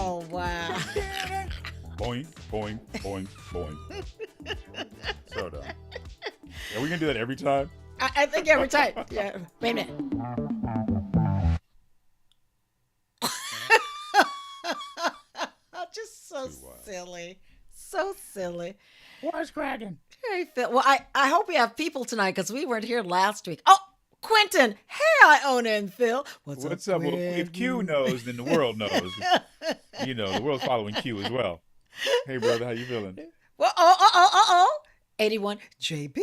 Oh, wow. Boing, boing, boing, boing. So dumb. Are we gonna do that every time? I think every time. Yeah. Wait a minute. Just so Too wild. silly. So silly. What's cracking? Hey, Phil. Well, I hope we have people tonight because we weren't here last week. Oh, Quentin. Hey, Iona and Phil. What's up, What's up? Well, if Q Quentin? knows, then the world knows. You know, the world's following Q as well. Hey, brother, how you feeling? Well, oh. 81. JB.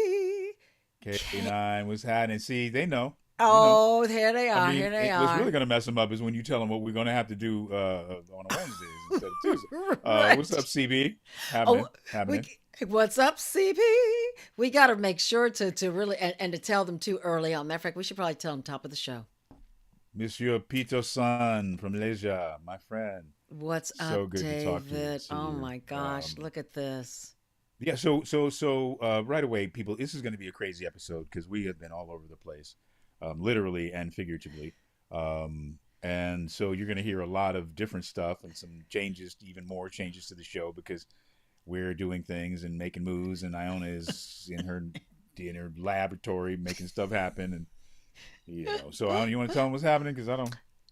K9 was hiding. See, they know. You know. Oh, here they I are. mean, Here they what's really are. going to mess them up is when you tell them what we're going to have to do on a Wednesdays instead of Tuesday. What's up, Right. CB? Oh, Happening. what's up, CP? We got to make sure to really and to tell them too early on. Matter of fact, we should probably tell them top of the show. Monsieur Pito San from Leisure, my friend. What's So up, good to talk to you. David? See Oh you. my gosh, look at this. Yeah. So right away, people, this is going to be a crazy episode because we have been all over the place, literally and figuratively. And so you're going to hear a lot of different stuff and some changes, even more changes to the show because we're doing things and making moves, and Iona is in her laboratory making stuff happen, and So Iona, you want to tell them what's happening because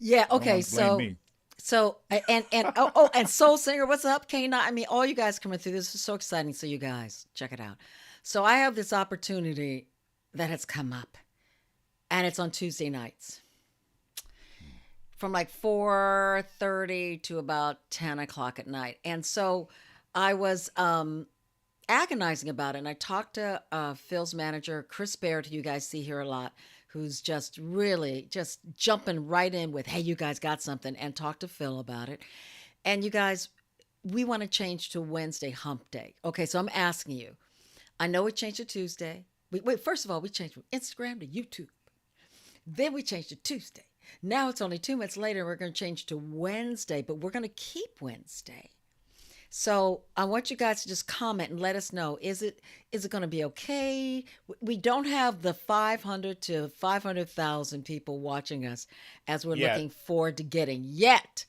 Yeah. I don't Okay. want to blame me. So and Soul Singer, what's up, Kana? I mean, all you guys coming through. This is so exciting. So you guys check it out. So I have this opportunity that has come up, and it's on Tuesday nights from like 4:30 to about 10 o'clock at night. And so I was agonizing about it. And I talked to Phil's manager, Chris Baird, who you guys see here a lot, who's just really just jumping right in with, hey, you guys got something, and talk to Phil about it. And you guys, we want to change to Wednesday hump day. Okay, so I'm asking you. I know we changed to Tuesday. Wait, first of all, we changed from Instagram to YouTube. Then we changed to Tuesday. Now it's only 2 minutes later. We're going to change to Wednesday, but we're going to keep Wednesday. So I want you guys to just comment and let us know. Is it going to be okay? We don't have the 500 to 500,000 people watching us as we're Yeah. looking forward to getting yet.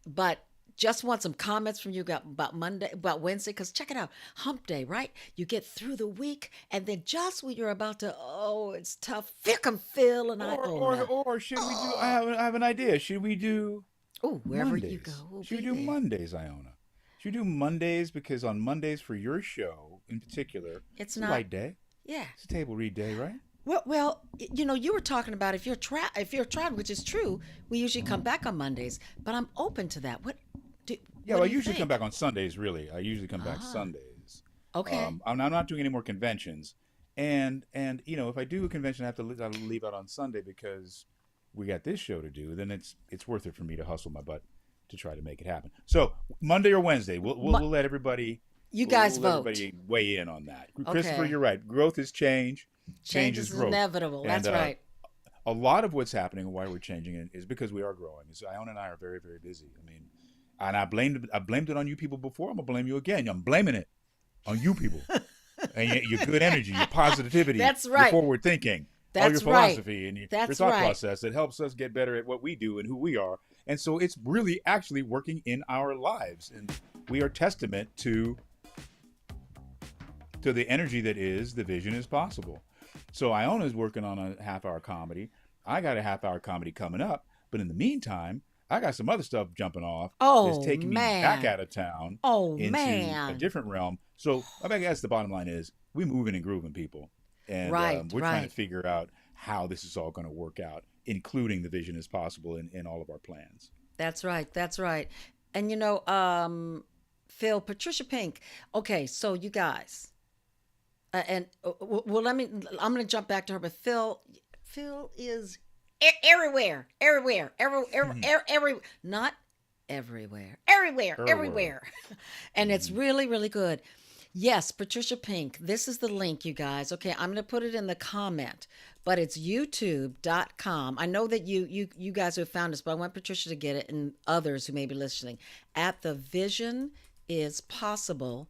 But just want some comments from you about Wednesday, because check it out. Hump day, right? You get through the week, and then just when you're about to, oh, it's tough. Here come Phil and Iona. Or should we do? I have an idea. Should we do Oh, wherever you go, Mondays? we'll Should we be do there. Mondays, Iona? Should we do Mondays because on Mondays for your show in particular, It's it's a not, light day. yeah. It's a table read day, right? Well, you were talking about if you're traveling, which is true, we usually come back on Mondays. But I'm open to that. Yeah, What well, I do you usually come think? back on Sundays. Really, I usually come back Ah, Sundays. okay. I'm not doing any more conventions, and if I do a convention, I'll leave out on Sunday because we got this show to do. Then it's worth it for me to hustle my butt to try to make it happen. So Monday or Wednesday, Mo- we'll let everybody you guys we'll let vote. everybody weigh in on that. Christopher, Okay. you're right. Growth is change. Change Change is is growth. inevitable. And That's right. a lot of what's happening and why we're changing it is because we are growing. So Iona and I are very, very busy. I mean, and I blamed it on you people before. I'm gonna blame you again. I'm blaming it on you people and your good energy, your positivity, That's your right. forward thinking, all your That's right. philosophy and your That's thought right. process that helps us get better at what we do and who we are. And so it's really actually working in our lives, and we are testament to the energy that is the vision is possible. So Iona's working on a half-hour comedy. I got a half-hour comedy coming up, but in the meantime, I got some other stuff jumping off that's Oh taking me back man. out of town Oh into a man. different realm. So I guess the bottom line is we moving and grooving, people, and Right. we're trying to Right. figure out how this is all going to work out, including the vision is possible in all of our plans. That's right. That's right. And Phil, Patricia Pink. Okay, so you guys, well, I'm going to jump back to her, but Phil is everywhere, not Everywhere. everywhere, and it's Mhm. really, really good. Yes, Patricia Pink. This is the link, you guys. Okay, I'm going to put it in the comment, but it's youtube.com. I know that you guys have found us, but I want Patricia to get it and others who may be listening. At the Vision is Possible,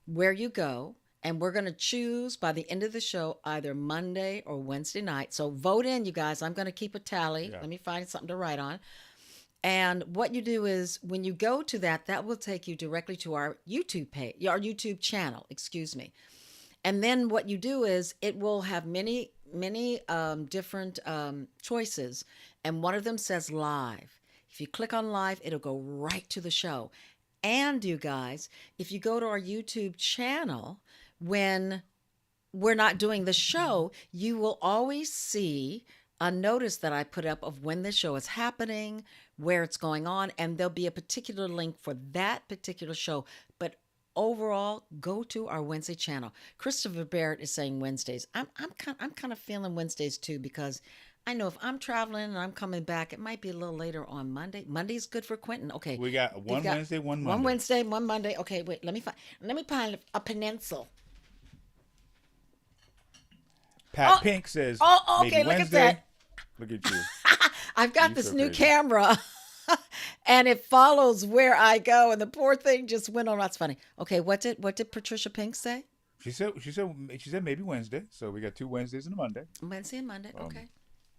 where you go, and we're going to choose by the end of the show either Monday or Wednesday night. So vote in, you guys. I'm going to keep a tally. Yeah. Let me find something to write on. And what you do is when you go to that, that will take you directly to our YouTube page, our YouTube channel, excuse me. And then what you do is it will have many different choices. And one of them says live. If you click on live, it'll go right to the show. And you guys, if you go to our YouTube channel, when we're not doing the show, you will always see a notice that I put up of when the show is happening, where it's going on, and there'll be a particular link for that particular show. But overall, go to our Wednesday channel. Christopher Barrett is saying Wednesdays. I'm kind of feeling Wednesdays too, because I know if I'm traveling and I'm coming back, it might be a little later on Monday. Monday's good for Quentin. Okay, We got they've one got Wednesday, one one Monday. Wednesday, one Monday. Okay, wait. Let me find a peninsula. Pat Oh, Pink says oh, maybe okay. Look at Wednesday. that. Look at you. I've got You this so new crazy. camera and it follows where I go. And the poor thing just went on. That's funny. Okay, what did Patricia Pink say? She said maybe Wednesday. So we got two Wednesdays and a Monday. Wednesday and Monday. Um, Okay.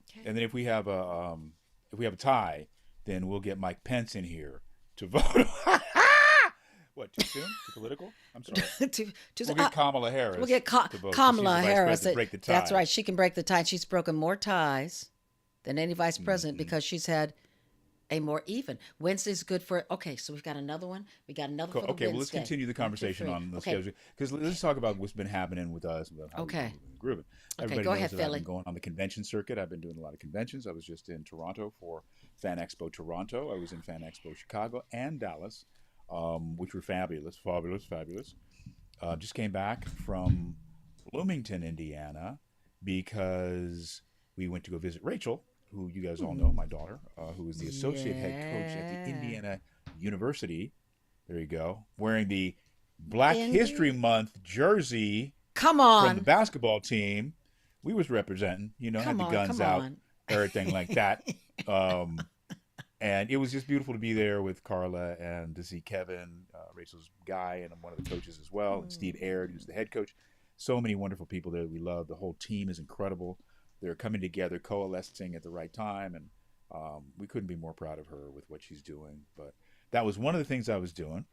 Okay. and then if we have a tie, then we'll get Mike Pence in here to vote. What, too soon? Too political? I'm sorry. to, We'll to, get Kamala we'll Harris get to vote. 'Cause she's Kamala the vice Harris. president to break the That's tie. right. She can break the tie. She's broken more ties than any vice president Hmm. because she's had a more even. Wednesday's good for. Okay, so we've got another one. We got another Cool. for the Okay, well, let's Wednesday. continue the One, two, conversation three. on the Okay. schedule because let's talk about what's been happening with us, about how we've been Okay. moving and grooving. Okay. Everybody Go knows ahead, that I've been Philly. going on the convention circuit. I've been doing a lot of conventions. I was just in Toronto for Fan Expo Toronto. I was in Fan Expo Chicago and Dallas, which were fabulous, fabulous, fabulous. Just came back from Bloomington, Indiana, because we went to go visit Rachel, who you guys all know, Hmm. my daughter, who is the associate head coach at the Yeah. Indiana University. There you go, wearing the Black History Indy. Month jersey Come from the on. basketball team. We was representing, had Come the on. guns Come out, on. everything like that. Um, and it was just beautiful to be there with Carla and to see Kevin, Rachel's guy, and one of the coaches as well, and Steve Aird, who's the head coach. So many wonderful people there that we love. The whole team is incredible. They're coming together, coalescing at the right time, and we couldn't be more proud of her with what she's doing. But that was one of the things I was doing.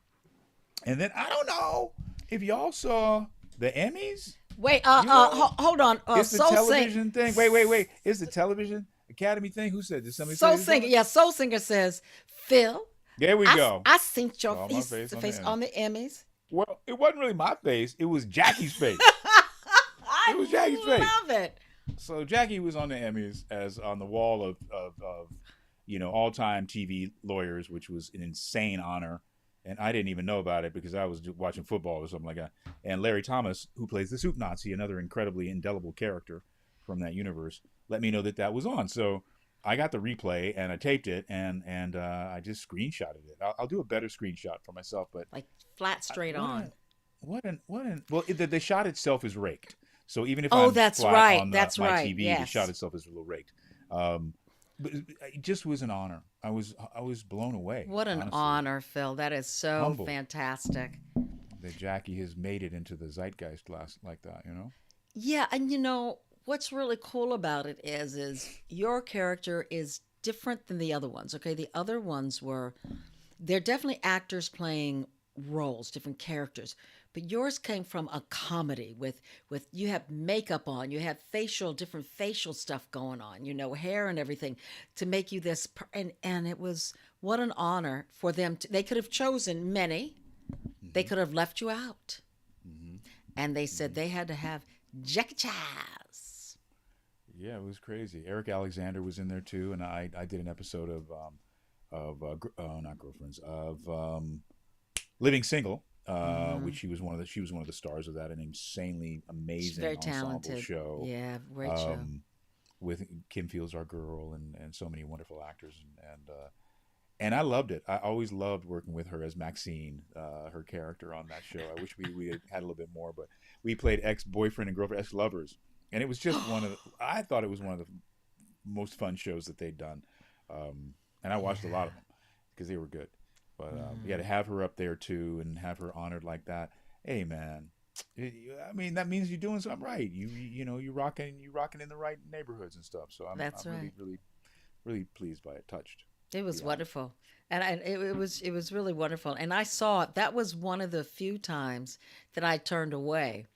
And then I don't know if y'all saw the Emmys. Wait. You Hold on. It's the Soul Sing. television thing. Wait. It's the television Academy thing. Who said? Did somebody say Soul this on Singer. it? Yeah. Soul Singer says, Phil, There we go. I seen your Saw my face, face on the face Emmys. on the Emmys. Well, it wasn't really my face. It was Jackie's face. It was Jackie's face. I love it. So Jackie was on the Emmys as on the wall of all-time TV lawyers, which was an insane honor. And I didn't even know about it because I was watching football or something like that. And Larry Thomas, who plays the Soup Nazi, another incredibly indelible character from that universe, let me know that that was on. So I got the replay and I taped it and I just screenshotted it. I'll do a better screenshot for myself, but Like flat straight what on. an well, the shot itself is raked. So even if Oh, I'm that's flat right. on That's my right. TV, the shot Yes. itself is a little raked. But it just was an honor. I was blown away, What an honestly, honor, Phil. That is so humbled fantastic. that Jackie has made it into the zeitgeist like that. Yeah, and what's really cool about it is your character is different than the other ones. Okay, the other ones they're definitely actors playing roles, different characters. But yours came from a comedy with you have makeup on, you have different facial stuff going on, hair and everything to make you this and it was what an honor for them they could have chosen many. They Hmm. could have left you out. Hmm. And they said Hmm. they had to have Jackie Chaz. Yeah, it was crazy. Eric Alexander was in there too, and I did an episode not girlfriends of Living Single, which she was one of the stars of that, an insanely She's amazing very ensemble talented. show. Yeah, great show. With Kim Fields, our girl, and so many wonderful actors, and I loved it. I always loved working with her as Maxine, her character on that show. I wish we had a little bit more, but we played ex-boyfriend and girlfriend, ex-lovers, and it was just I thought it was one of the most fun shows that they'd done, and I watched a lot of them because they were good. But yeah, to have her up there too and have her honored like that, hey man, I mean that means you're doing something right. You're rocking in the right neighborhoods and stuff. So I'm That's really right. really really pleased by it, touched. It was Yeah. wonderful. And it was really wonderful. And I saw it. That was one of the few times that I turned away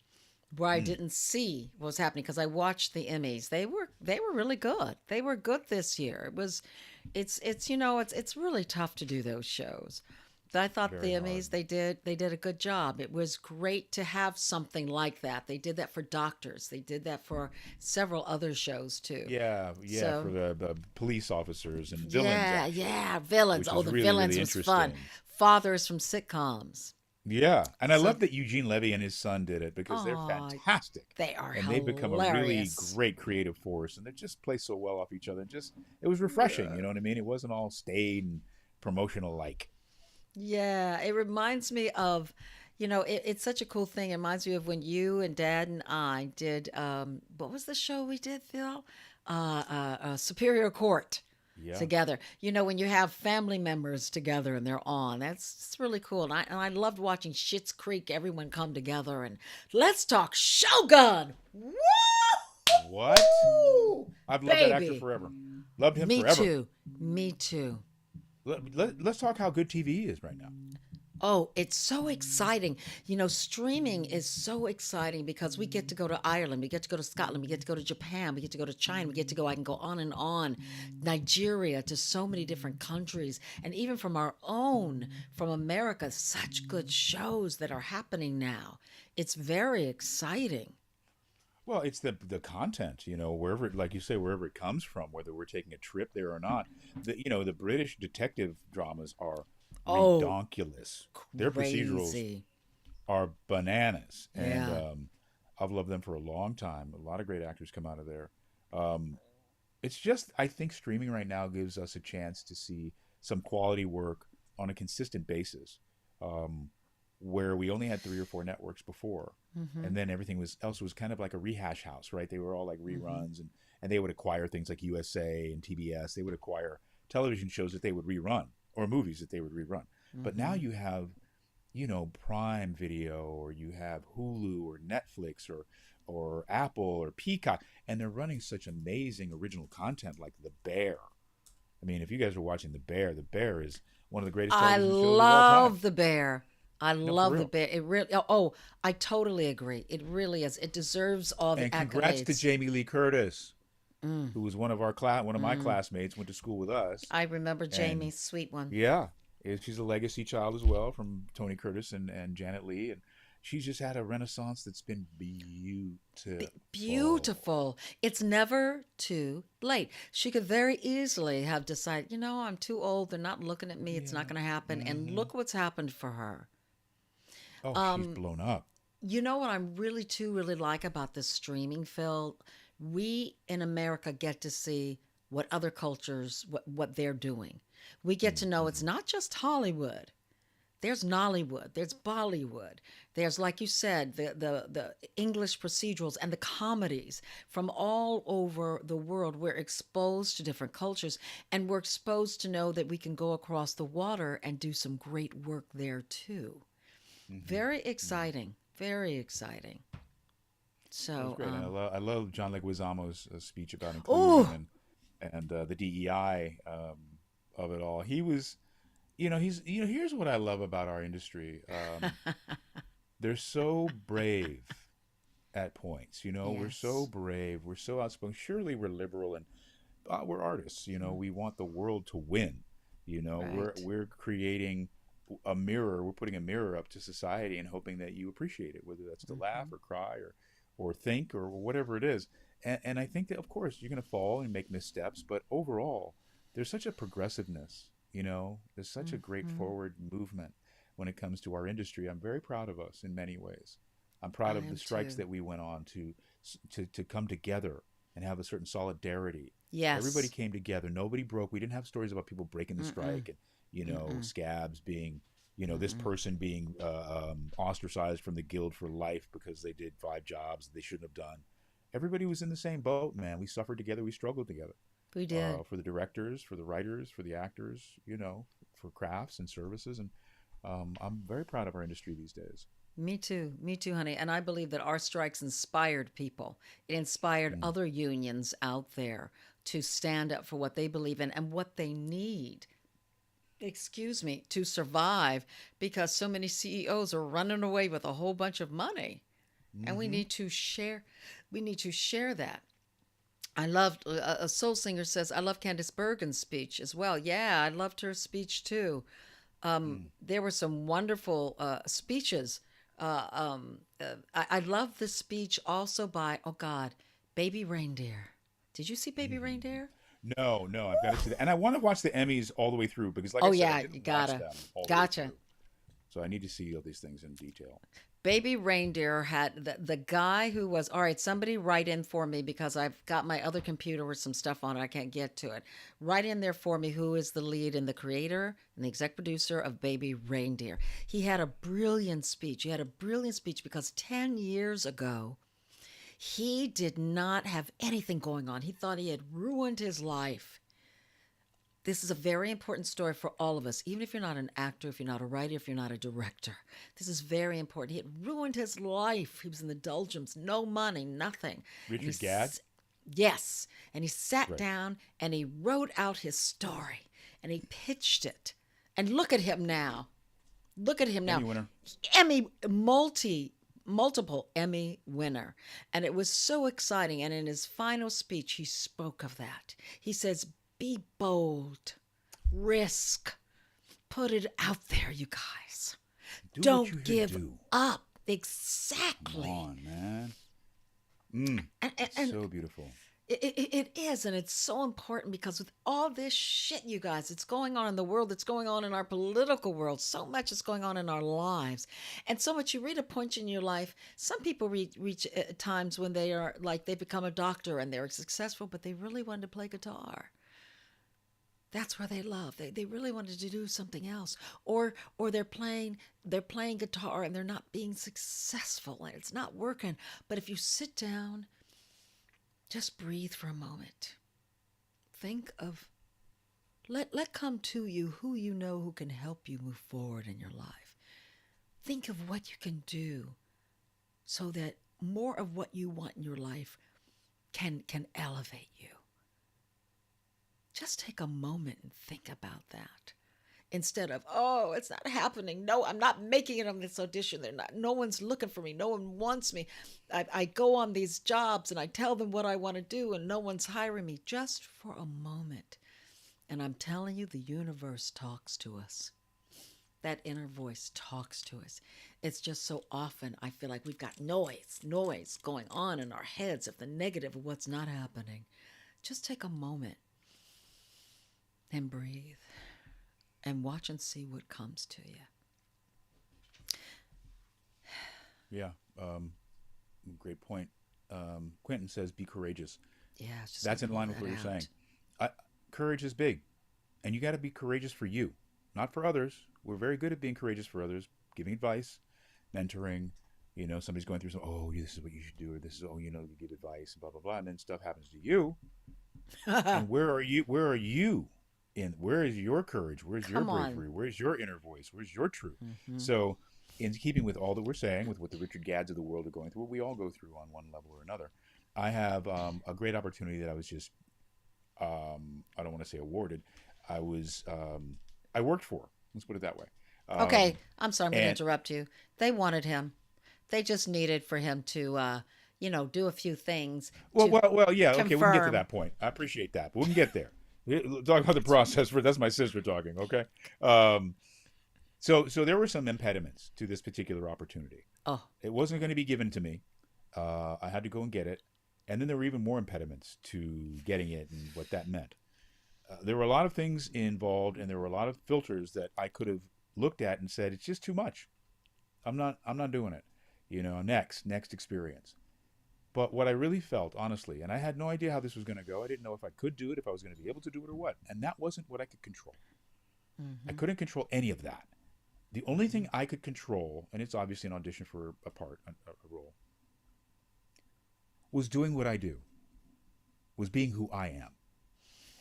where I Mm. didn't see what was happening because I watched the Emmys. They were really good. They were good this year. It's it's really tough to do those shows. But I thought the Very hard. Emmys they did a good job. It was great to have something like that. They did that for doctors. They did that for several other shows too. Yeah, yeah, for So the police officers and villains yeah, actually, yeah, villains. which Oh, is the really villains really was fun. interesting. Fathers from sitcoms. Yeah, and I So love that Eugene Levy and his son did it because they're oh, fantastic, they are and they've become a really hilarious. great creative force, and they just play so well off each other. And just it was refreshing, you know what I mean? It wasn't all staid and promotional like. Yeah, it reminds me of, it's such a cool thing. It reminds me of when you and Dad and I did, what was the show we did, Phil? Superior Court Yeah. together. When you have family members together and they're on, that's really cool. And I loved watching Schitt's Creek, everyone come together and let's talk Shogun. Woo! What? I've loved that actor Baby. forever. Loved him Me forever. too. Me too. Let's talk how good TV is right now. Oh, it's so exciting. Streaming is so exciting because we get to go to Ireland, we get to go to Scotland, we get to go to Japan, we get to go to China, we get to go, I can go on and on, Nigeria, to so many different countries. And even from our own, from America, such good shows that are happening now. It's very exciting. Well, it's the content, wherever it, like you say, wherever it comes from, whether we're taking a trip there or not. The British detective dramas are Oh, redonkulous. Their procedurals crazy. are bananas, and Yeah. I've loved them for a long time. A lot of great actors come out of there. Um, it's just I think streaming right now gives us a chance to see some quality work on a consistent basis, um, where we only had three or four networks before, Mm-hmm. and then everything was else was kind of like a rehash house, right? They were all like Mm-hmm. reruns, and they would acquire things like USA and TBS. They would acquire television shows that they would rerun or movies that they would rerun. But now Mm-hmm. you have Prime Video, or you have Hulu or Netflix or Apple or Peacock, and they're running such amazing original content like The Bear. I mean, if you guys are watching The Bear is one of the greatest I television shows of all time. love the bear. I No, for love the real. bear. It really. Oh, I totally agree. It really is. It deserves all the And congrats to accolades. Jamie Lee Curtis, Mm, who was one of my mm. classmates, went to school with us, I remember and Jamie, sweet one. yeah, she's a legacy child as well from Tony Curtis and Janet Leigh, and she's just had a renaissance that's been beautiful. Beautiful. It's never too late. She could very easily have decided, I'm too old. They're not looking at me. It's not Yeah. going to happen. And Hmm. look what's happened for her. Oh, she's Um, blown up. You know what I'm really like about this streaming, Phil? We in America get to see what other cultures what they're doing. We get to know it's Mm-hmm. not just Hollywood. There's Nollywood, there's Bollywood, there's, like you said, the English procedurals and the comedies from all over the world. We're exposed to different cultures, and we're exposed to know that we can go across the water and do some great work there too. Hmm. Very Hmm. exciting. Very exciting. It was So, great, and I love John Leguizamo's speech about inclusion oh, and the DEI of it all. He was, he's here's what I love about our industry. They're so brave at points. We're so yes. brave. We're so outspoken. Surely we're liberal and we're artists. We want the world to win. We're Right. we're creating a mirror. We're putting a mirror up to society and hoping that you appreciate it, whether that's to laugh Hmm. or cry or think or whatever it is. And I think that of course you're going to fall and make missteps, but overall there's such a progressiveness. There's such a great Hmm. forward movement when it comes to our industry. I'm very proud of us in many ways. I'm proud I of the am strikes too. that we went on to come together and have a certain solidarity. Everybody Yes. came together. Nobody broke. We didn't have stories about people breaking the Mm-mm. strike and Mm-mm. scabs being this Mm-mm. person being ostracized from the guild for life because they did five jobs that they shouldn't have done. Everybody was in the same boat, man. We suffered together. We struggled together. We did. For the directors, for the writers, for the actors, for crafts and services. And I'm very proud of our industry these days. Me too. Me too, honey. And I believe that our strikes inspired people. It inspired Mm. other unions out there to stand up for what they believe in and what they need, excuse me, to survive, because so many CEOs are running away with a whole bunch of money. And Mm-hmm. we need to share that. I loved, a soul singer says, I love Candice Bergen's speech as well. Yeah, I loved her speech too. Mm. There were some wonderful speeches. I love the speech also by, oh God, Baby Reindeer. Did you see Baby Mm-hmm. Reindeer? No, no, I've got to see that, and I want to watch the Emmys all the way through because, like I Oh said, I yeah, you didn't watch gotta. them all the way Gotcha. through, so I need to see all these things in detail. Baby Reindeer had the guy who was, all right, somebody write in for me because I've got my other computer with some stuff on it. I can't get to it. Write in there for me who is the lead and the creator and the exec producer of Baby Reindeer. He had a brilliant speech. He had a brilliant speech because 10 years ago, he did not have anything going on. He thought he had ruined his life. This is a very important story for all of us, even if you're not an actor, if you're not a writer, if you're not a director. This is very important. He had ruined his life. He was in the doldrums, no money, nothing. And Richard Gadd, yes, and he sat right? down and he wrote out his story and he pitched it. And look at him now. Look at him Emmy now. winner. Emmy multiple Emmy winner. And it was so exciting. And in his final speech, he spoke of that. He says, be bold, risk, put it out there, you guys. Do what you're Don't here to give do. up. Come Exactly. on, man. Mm, And so beautiful. it is, and it's so important because with all this shit, you guys, it's going on in the world, it's going on in our political world, so much is going on in our lives, and so much. You reach a point in your life. Some people reach times when they are like they become a doctor and they're successful, but they really wanted to play guitar. That's where they love. They really wanted to do something else, or they're playing guitar and they're not being successful and it's not working. But if you sit down, just breathe for a moment. Think of, let come to you who you know who can help you move forward in your life. Think of what you can do so that more of what you want in your life can elevate you. Just take a moment and think about that. Instead of, oh, it's not happening. No, I'm not making it on this audition. They're not. No one's looking for me. No one wants me. I go on these jobs and I tell them what I want to do, and no one's hiring me. Just for a moment, and I'm telling you, the universe talks to us. That inner voice talks to us. It's just so often I feel like we've got noise going on in our heads of the negative of what's not happening. Just take a moment and breathe and watch and see what comes to you. Yeah. Great point. Quentin says, "Be courageous." Yeah, it's just That's like in pull line with that what you're saying. out. I, Courage is big, and you got to be courageous for you, not for others. We're very good at being courageous for others, giving advice, mentoring. Somebody's going through some. Oh, this is what you should do, or this is you give advice, and blah blah blah, and then stuff happens to you. And where are you? Where are you? Where is your courage? Where's your Come on. bravery? Where's your inner voice? Where's your truth? Hmm. So, in keeping with all that we're saying, with what the Richard Gadds of the world are going through, what we all go through on one level or another, I have a great opportunity that I was just, I don't want to say awarded, I was, I worked for. Let's put it that way. Okay, Um, I'm sorry, I'm going to and interrupt you. They wanted him. They just needed for him to, do a few things well, to well, well, yeah, okay, we can get to confirm. that point. I appreciate that, but we can get there. Talk about the process. That's my sister talking. Okay. Um, so there were some impediments to this particular opportunity. Oh, It wasn't going to be given to me. I had to go and get it. And then there were even more impediments to getting it and what that meant. There were a lot of things involved, and there were a lot of filters that I could have looked at and said, it's just too much. I'm not doing it. Next experience. But what I really felt, honestly, and I had no idea how this was going to go. I didn't know if I could do it, if I was going to be able to do it or what. And that wasn't what I could control. I mm-hmm, couldn't control any of that. The only thing I could control, and it's obviously an audition for a part, a role, was doing what I do, was being who I am.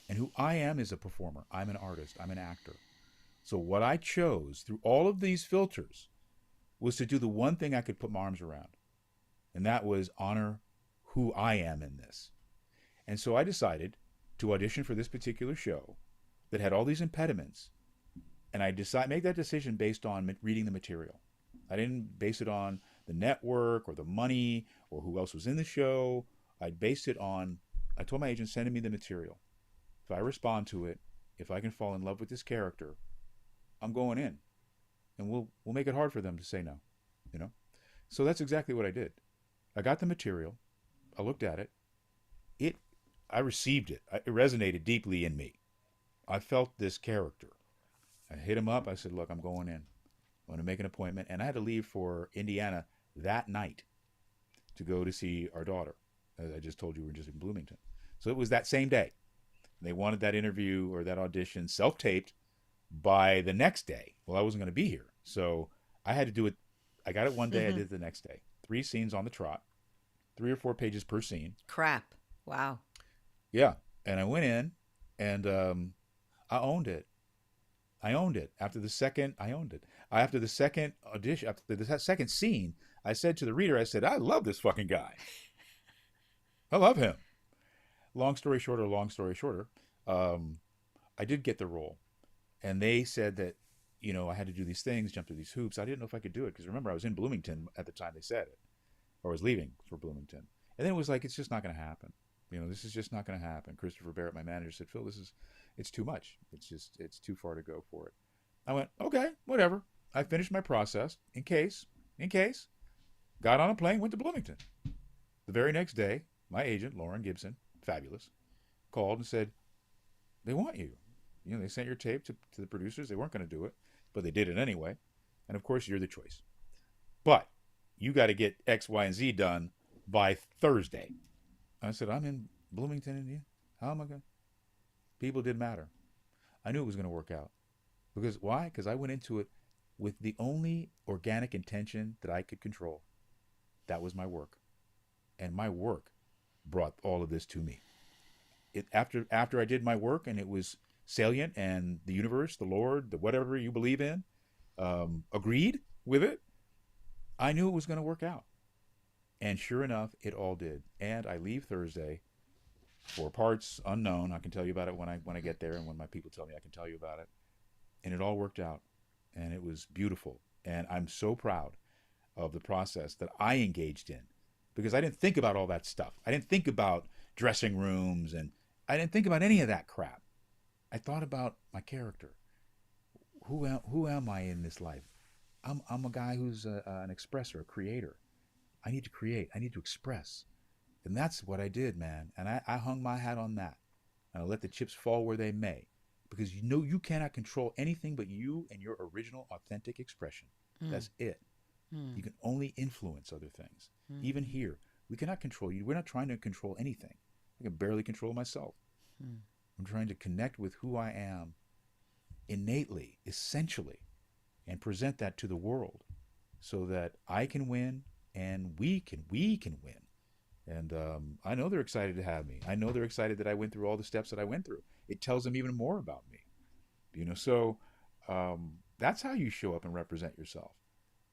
And who I am is a performer. I'm an artist. I'm an actor. So what I chose through all of these filters was to do the one thing I could put my arms around, and that was honor who I am in this. And so I decided to audition for this particular show that had all these impediments, and I decide make that decision based on reading the material. I didn't base it on the network or the money or who else was in the show. I based it on, I told my agent, send me the material. If I respond to it, if I can fall in love with this character, I'm going in, and we'll make it hard for them to say no. You know. So that's exactly what I did. I got the material. I looked at it. It I received it. It resonated deeply in me. I felt this character. I hit him up. I said, "Look, I'm going in. I'm going to make an appointment." And I had to leave for Indiana that night to go to see our daughter. As I just told you, we were just in Bloomington. So it was that same day. They wanted that interview or that audition self-taped by the next day. Well, I wasn't going to be here. So I had to do it. I got it one day. I did it the next day. 3 scenes on the trot, 3 or 4 pages per scene. Crap. Wow. Yeah. And I went in and I owned it. I owned it. After the second, I owned it. After the second audition, after the second scene, I said to the reader, I said, I love this fucking guy. I love him. Long story shorter, I did get the role. And they said that, I had to do these things, jump through these hoops. I didn't know if I could do it because remember, I was in Bloomington at the time they said it, or I was leaving for Bloomington. And then it was like, it's just not going to happen. This is just not going to happen. Christopher Barrett, my manager, said, Phil, it's too much. It's too far to go for it. I went, okay, whatever. I finished my process in case, got on a plane, went to Bloomington. The very next day, my agent, Lauren Gibson, fabulous, called and said, they want you. They sent your tape to the producers. They weren't going to do it, but they did it anyway. And of course, you're the choice. But you got to get X, Y, and Z done by Thursday. I said, I'm in Bloomington, Indiana. How am I going to? People didn't matter. I knew it was going to work out. Because why? Because I went into it with the only organic intention that I could control. That was my work. And my work brought all of this to me. After I did my work and it was salient and the universe, the Lord, the whatever you believe in, agreed with it, I knew it was going to work out. And sure enough, it all did. And I leave Thursday for parts unknown. I can tell you about it when I get there and when my people tell me I can tell you about it. And it all worked out. And it was beautiful. And I'm so proud of the process that I engaged in because I didn't think about all that stuff. I didn't think about dressing rooms and I didn't think about any of that crap. I thought about my character. Who am I in this life? I'm a guy who's an expresser, a creator. I need to create. I need to express. And that's what I did, man. And I hung my hat on that. And I let the chips fall where they may. Because you cannot control anything but you and your original authentic expression. That's it. You can only influence other things. Even here, we cannot control you. We're not trying to control anything. I can barely control myself. I'm trying to connect with who I am innately, essentially, and present that to the world so that I can win and we can win. And I know they're excited to have me. I know they're excited that I went through all the steps that I went through. It tells them even more about me. So that's how you show up and represent yourself.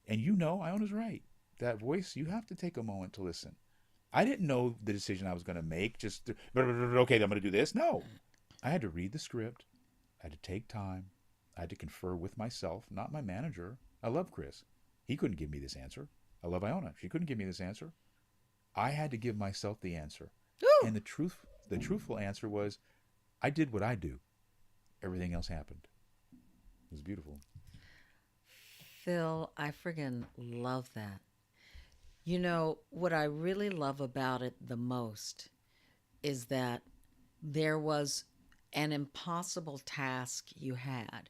And Iona's right. That voice, you have to take a moment to listen. I didn't know the decision I was going to make. Okay, I'm going to do this. No. I had to read the script. I had to take time. I had to confer with myself, not my manager. I love Chris. He couldn't give me this answer. I love Iona. She couldn't give me this answer. I had to give myself the answer. Ooh. And the truthful answer was, I did what I do. Everything else happened. It was beautiful. Phil, I friggin' love that. What I really love about it the most is that there was an impossible task you had.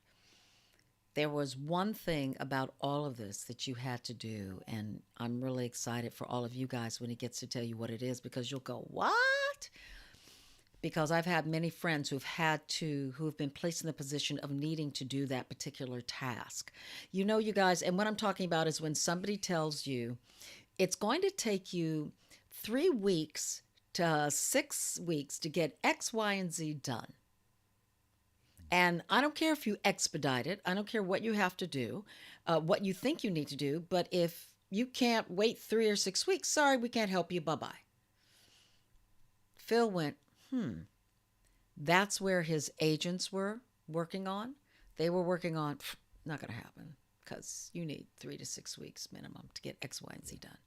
There was one thing about all of this that you had to do, and I'm really excited for all of you guys when he gets to tell you what it is because you'll go, what? Because I've had many friends who've been placed in the position of needing to do that particular task. You guys, and what I'm talking about is when somebody tells you it's going to take you 3 weeks to 6 weeks to get X, Y, and Z done. And I don't care if you expedite it. I don't care what you have to do, what you think you need to do. But if you can't wait 3 or 6 weeks, sorry, we can't help you. Bye-bye. Phil went, That's where his agents were working on. They were working on, not going to happen because you need 3 to 6 weeks minimum to get X, Y, and Z Yeah. done.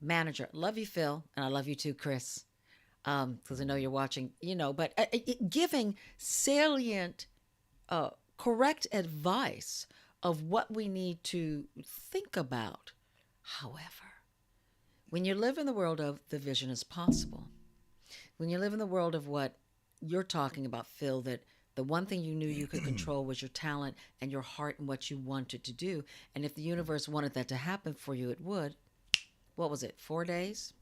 Manager, love you, Phil, and I love you too, Chris, because I know Mhm. you're watching, but giving salient, correct advice of what we need to think about. However, when you live in the world of the vision is possible, when you live in the world of what you're talking about, Phil, that the one thing you knew you could control was your talent and your heart and what you wanted to do. And if the Mhm. universe wanted that to happen for you, it would. What was it, 4 days?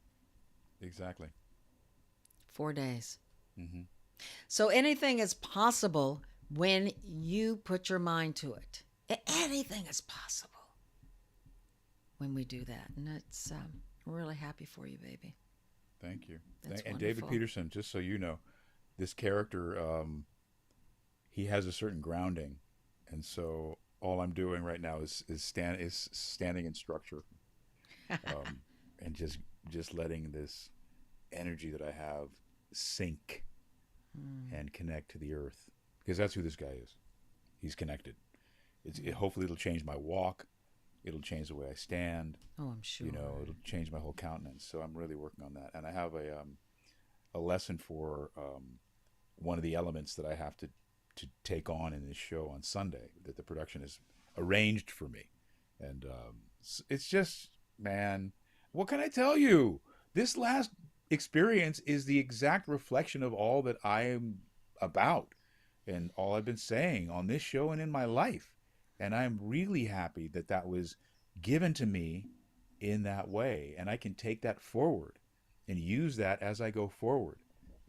Exactly. 4 days. Hmm. So anything is possible when you put your mind to it. Anything is possible when we do that. And it's, I'm really happy for you, baby. Thank you. That's And David wonderful. Peterson, just so you know, this character, he has a certain grounding, and so all I'm doing right now is standing in structure, um, and just letting this energy that I have sink Mm, and connect to the earth, because that's who this guy is. He's connected. mm. Hopefully it'll change my walk. It'll change the way I stand. Oh, I'm sure. It'll change my whole countenance. So I'm really working on that, and I have a lesson for one of the elements that I have to take on in this show on Sunday that the production has arranged for me, and it's just, man, what can I tell you? This last experience is the exact reflection of all that I am about and all I've been saying on this show and in my life, and I'm really happy that that was given to me in that way, and I can take that forward and use that as I go forward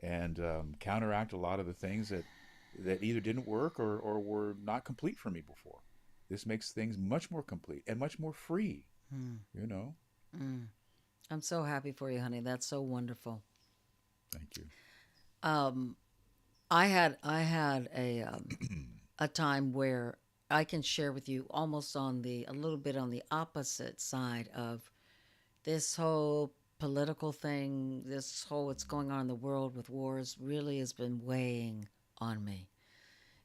and counteract a lot of the things that either didn't work or were not complete for me before. This makes things much more complete and much more free, Mm, you know? mm. I'm so happy for you, honey. That's so wonderful. Thank you. Um, I had a time where I can share with you almost on the a little bit on the opposite side of this whole political thing, this whole what's going on in the world with wars really has been weighing on me.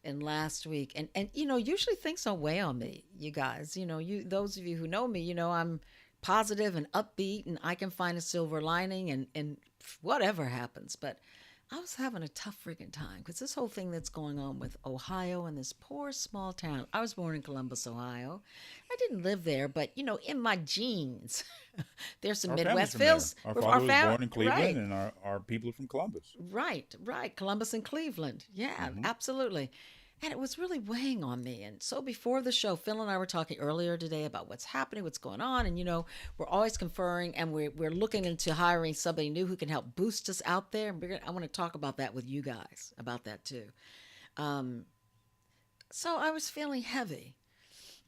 And last week, and usually things don't weigh on me, you guys. You those of you who know me, I'm positive and upbeat, and I can find a silver lining, and whatever happens. But I was having a tough freaking time because this whole thing that's going on with Ohio and this poor small town. I was born in Columbus, Ohio. I didn't live there, but in my genes, there's some Our family's Midwest from there. feels. Our With our father was family, born in Cleveland, right? and our people are from Columbus. Right, right. Columbus and Cleveland. Yeah, Hmm. absolutely. And it was really weighing on me. And so before the show, Phil and I were talking earlier today about what's happening, what's going on. And, we're always conferring and we're looking into hiring somebody new who can help boost us out there. And I want to talk about that with you guys, about that too. Um, so I was feeling heavy.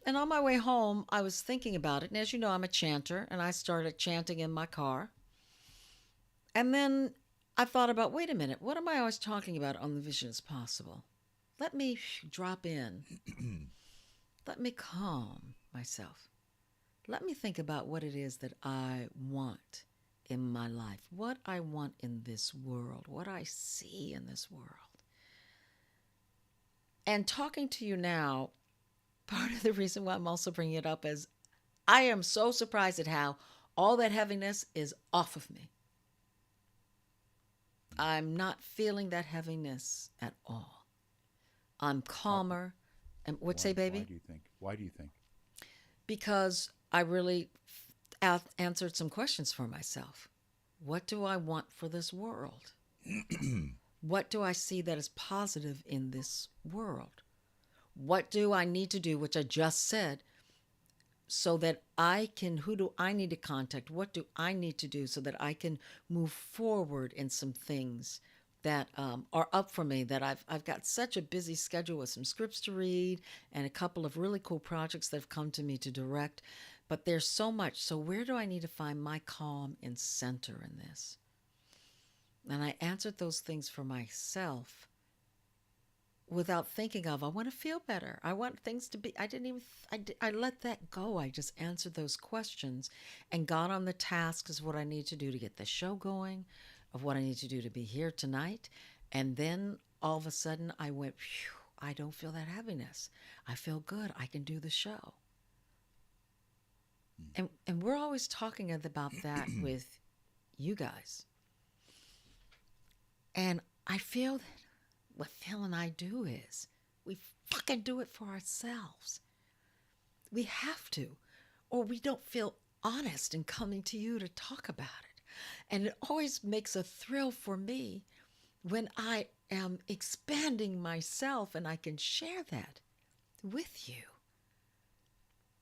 And on my way home, I was thinking about it. And as you know, I'm a chanter, and I started chanting in my car. And then I thought about, wait a minute, what am I always talking about on the Vision is Possible? Let me drop in. Let me calm myself. Let me think about what it is that I want in my life, what I want in this world, what I see in this world. And talking to you now, part of the reason why I'm also bringing it up is I am so surprised at how all that heaviness is off of me. I'm not feeling that heaviness at all. I'm How, calmer. And what say, why baby? do you think? Why do you think? Because I really answered some questions for myself. What do I want for this world? What do I see that is positive in this world? What do I need to do, which I just said, so that I can, who do I need to contact? What do I need to do so that I can move forward in some things that are up for me? That I've got such a busy schedule with some scripts to read and a couple of really cool projects that have come to me to direct. But there's so much. So where do I need to find my calm and center in this? And I answered those things for myself without thinking of, I want to feel better, I want things to be, I didn't even I let that go. I just answered those questions and got on the tasks of what I need to do to get the show going, of what I need to do to be here tonight. And then all of a sudden I went, phew, I don't feel that heaviness. I feel good. I can do the show. And we're always talking about that with you guys. And I feel that what Phil and I do is we fucking do it for ourselves. We have to, or we don't feel honest in coming to you to talk about it. And it always makes a thrill for me when I am expanding myself and I can share that with you.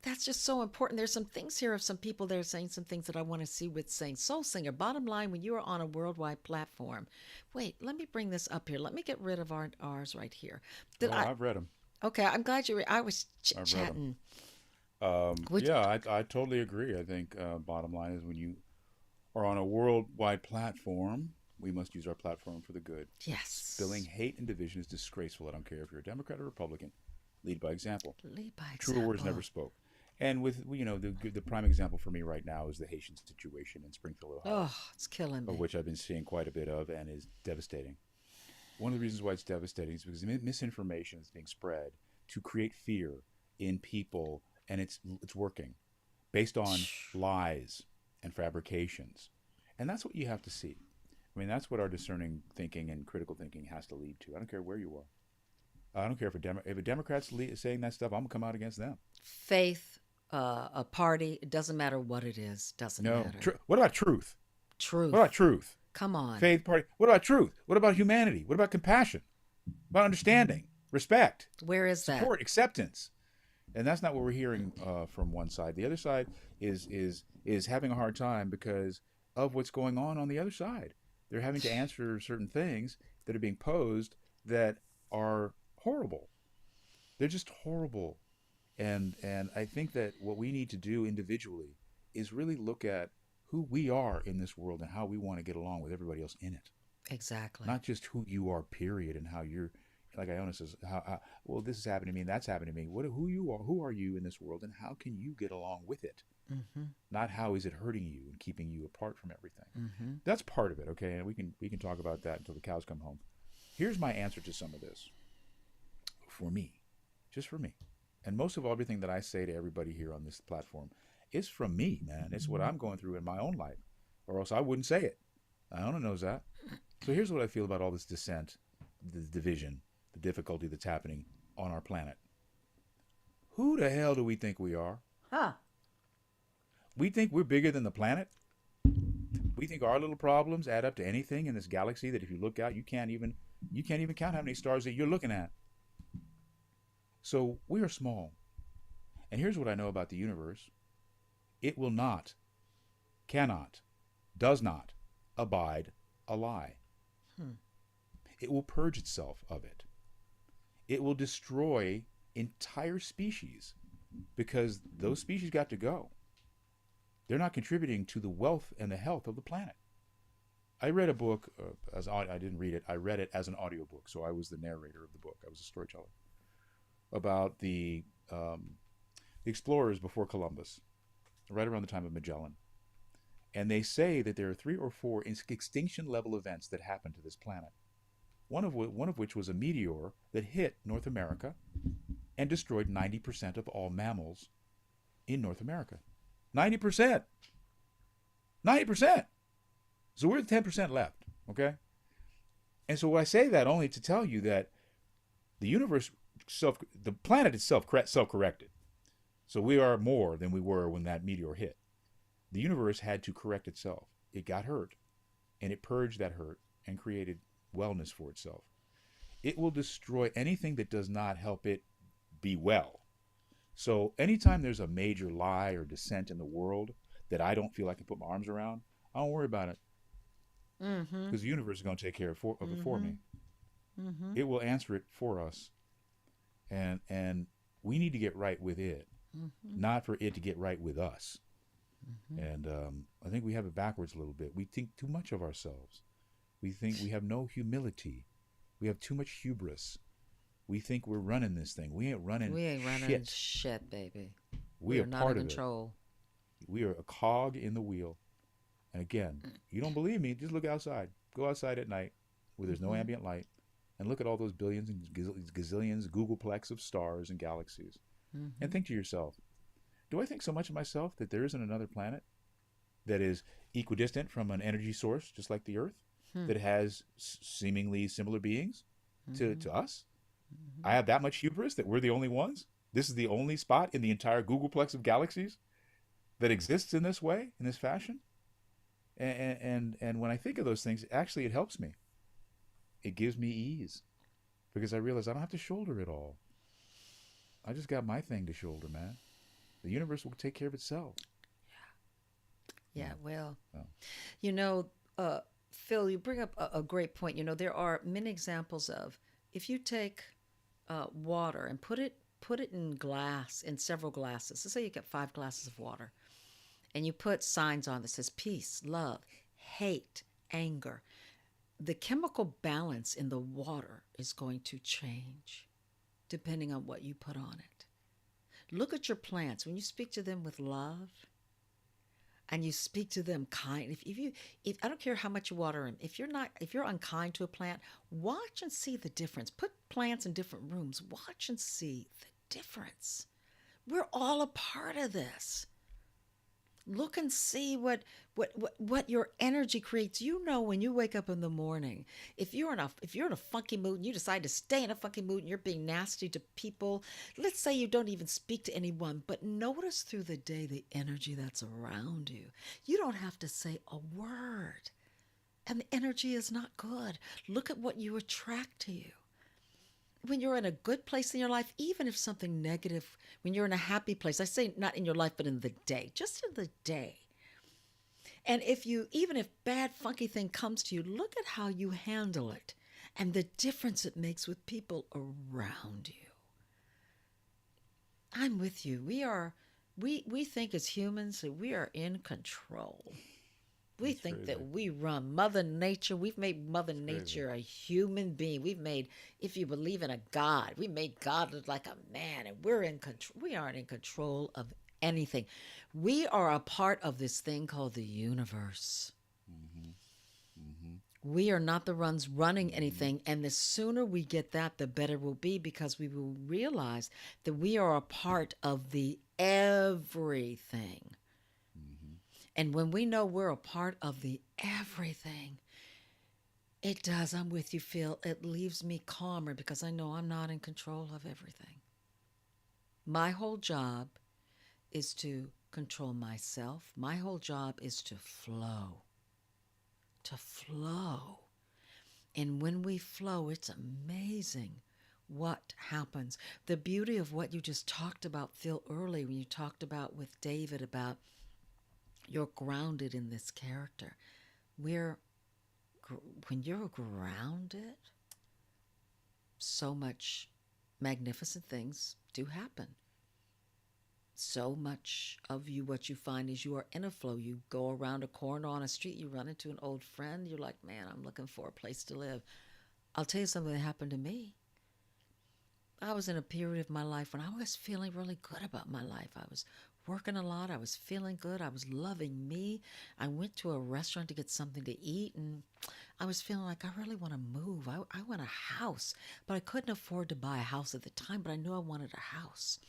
That's just so important. There's some things here of some people that are saying some things that I want to see with saying Soul Singer. Bottom line, when you are on a worldwide platform, wait, let me bring this up here. Let me get rid of ours right here. Did Oh, I? I've read them. Okay, I'm glad you. I was chit I've read them. chatting. Which Yeah, I totally agree. I think bottom line is when you are on a worldwide platform, we must use our platform for the good. Spilling yes, hate and division is disgraceful. I don't care if you're a Democrat or Republican. Lead by example. lead by Truer words never example. spoke. And with the prime example for me right now is the Haitian situation in Springfield, Ohio, Oh, it's killing of me. which I've been seeing quite a bit of and is devastating. One of the reasons why it's devastating is because misinformation is being spread to create fear in people, and it's working based on lies and fabrications, and that's what you have to see. I mean, that's what our discerning thinking and critical thinking has to lead to. I don't care where you are. I don't care if a Democrat's saying that stuff. I'm gonna come out against them. Faith, a party. It doesn't matter what it is. Doesn't No. matter. What about truth? What about Truth. truth? Come on. Faith, party. What about truth? What about humanity? What about compassion? What about understanding, respect, Where is that? support, acceptance? And that's not what we're hearing from one side. The other side is having a hard time because of what's going on the other side. They're having to answer certain things that are being posed that are horrible. They're just horrible. And I think that what we need to do individually is really look at who we are in this world and how we want to get along with everybody else in it, Exactly. not just who you are, period, and how you're. Like Iona says, well, this is happening to me, and that's happening to me. Who are you in this world, and how can you get along with it? Mm-hmm. Not how is it hurting you and keeping you apart from everything. Mm-hmm. That's part of it, okay? And we can talk about that until the cows come home. Here's my answer to some of this. For me, just for me, and most of everything that I say to everybody here on this platform is from me, man. It's what I'm going through in my own life, or else I wouldn't say it. Iona knows that. So here's what I feel about all this dissent, the division, the difficulty that's happening on our planet. Who the hell do we think we are? Huh. We think we're bigger than the planet? We think our little problems add up to anything in this galaxy that if you look out, you can't even count how many stars that you're looking at. So we are small. And here's what I know about the universe. It will not, cannot, does not abide a lie. Hmm. It will purge itself of it. It will destroy entire species because those species got to go. They're not contributing to the wealth and the health of the planet. I read a book I didn't read it. I read it as an audiobook, so I was the narrator of the book. I was a storyteller about the explorers before Columbus, right around the time of Magellan. And they say that there are 3 or 4 extinction level events that happened to this planet. One of which was a meteor that hit North America and destroyed 90% of all mammals in North America. 90%. 90%. So we're at 10% left, okay? And so I say that only to tell you that the universe the planet itself self-corrected. So we are more than we were when that meteor hit. The universe had to correct itself. It got hurt, and it purged that hurt and created wellness for itself. It will destroy anything that does not help it be well. So anytime there's a major lie or dissent in the world that I don't feel I can put my arms around, I don't worry about it Mm-hmm. because the universe is going to take care of it for Mm-hmm. me. Mm-hmm. It will answer it for us, and we need to get right with it, Mm-hmm. not for it to get right with us. Mm-hmm. And I think we have it backwards a little bit. We think too much of ourselves. We think we have no humility. We have too much hubris. We think we're running this thing. We ain't running We ain't running shit. shit, baby. We We are are not in part of it. control. We are a cog in the wheel. And again, you don't believe me, just look outside. Go outside at night where there's no Mm-hmm. ambient light and look at all those billions and gazillions, googleplex of stars and galaxies, and Mm-hmm. think to yourself, do I think so much of myself that there isn't another planet that is equidistant from an energy source, just like the Earth, Hmm. that has seemingly similar beings Mm-hmm. to us? I Mm-hmm. have that much hubris that we're the only ones. This is the only spot in the entire googleplex of galaxies that exists in this way, in this fashion. And when I think of those things, actually, it helps me. It gives me ease because I realize I don't have to shoulder it all. I just got my thing to shoulder, man. The universe will take care of itself. Yeah, Yeah. well, So, you know, Phil, you bring up a great point. There are many examples of if you take water and put it in glass in several glasses. Let's say you get 5 glasses of water, and you put signs on that says peace, love, hate, anger. The chemical balance in the water is going to change depending on what you put on it. Look at your plants. When you speak to them with love and you speak to them kind, if I don't care how much you water them, if you're unkind to a plant, watch and see the difference. Put plants in different rooms. Watch and see the difference. We're all a part of this. Look and see what your energy creates. When you wake up in the morning, if you're in a funky mood and you decide to stay in a funky mood and you're being nasty to people, let's say you don't even speak to anyone, but notice through the day the energy that's around you. You don't have to say a word, and the energy is not good. Look at what you attract to you when you're in a good place in your life, even if something negative, when you're in a happy place, I say not in your life, but in the day, just in the day. And even if bad, funky thing comes to you, look at how you handle it and the difference it makes with people around you. I'm with you. We think as humans that we are in control. We it's think crazy. that we run Mother Nature. We've made Mother It's crazy. Nature a human being. If you believe in a God, we made God look like a man, and we're in control. We aren't in control of anything. We are a part of this thing called the universe. Mm-hmm. Mm-hmm. We are not the ones running Mm-hmm. anything. And the sooner we get that, the better we'll be because we will realize that we are a part of the everything. Mm-hmm. And when we know we're a part of the everything, it does. I'm with you, Phil. It leaves me calmer because I know I'm not in control of everything. My whole job is to control myself. My whole job is to flow, to flow. And when we flow, it's amazing what happens. The beauty of what you just talked about, Phil, early when you talked about with David about you're grounded in this character. We're when you're grounded, so much magnificent things do happen. So much of you, what you find is you are in a flow. You go around a corner on a street, you run into an old friend, you're like, man, I'm looking for a place to live. I'll tell you something that happened to me. I was in a period of my life when I was feeling really good about my life. I was working a lot. I was feeling good. I was loving me. I went to a restaurant to get something to eat, and I was feeling like I really want to move. I want a house, but I couldn't afford to buy a house at the time, but I knew I wanted a house.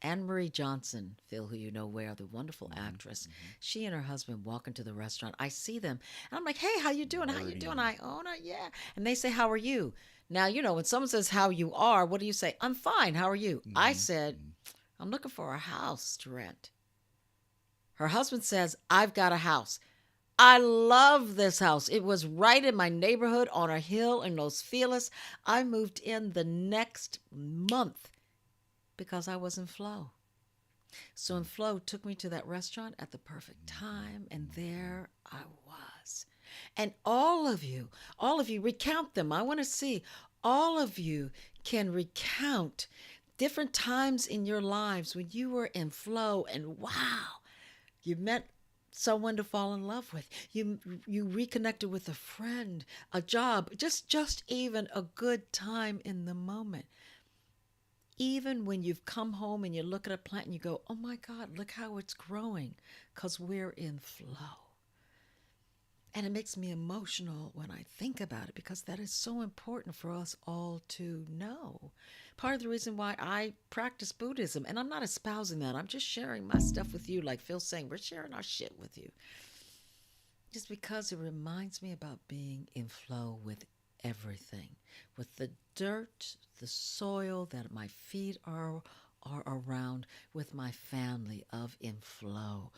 Anne Marie Johnson, Phil, who you know well, the wonderful Mm-hmm. actress, Mm-hmm. she and her husband walk into the restaurant. I see them, and I'm like, "Hey, how you doing? I How you already doing?" know. I own it, yeah. And they say, "How are you?" Now when someone says how you are, what do you say? I'm fine. How are you? I Mm-hmm. said, Mm-hmm. I'm looking for a house to rent. Her husband says, I've got a house. I love this house. It was right in my neighborhood on a hill in Los Feliz. I moved in the next month because I was in flow. So in flow took me to that restaurant at the perfect time, and Mm-hmm. there I was. And all of you, recount them. I want to see all of you can recount different times in your lives when you were in flow and wow, you met someone to fall in love with. You reconnected with a friend, a job, just even a good time in the moment. Even when you've come home and you look at a plant and you go, "Oh my God, look how it's growing," cuz we're in flow. And it makes me emotional when I think about it because that is so important for us all to know. Part of the reason why I practice Buddhism, and I'm not espousing that, I'm just sharing my stuff with you, like Phil's saying, we're sharing our shit with you. Just because it reminds me about being in flow with everything, with the dirt, the soil that my feet are around, with my family of in flow.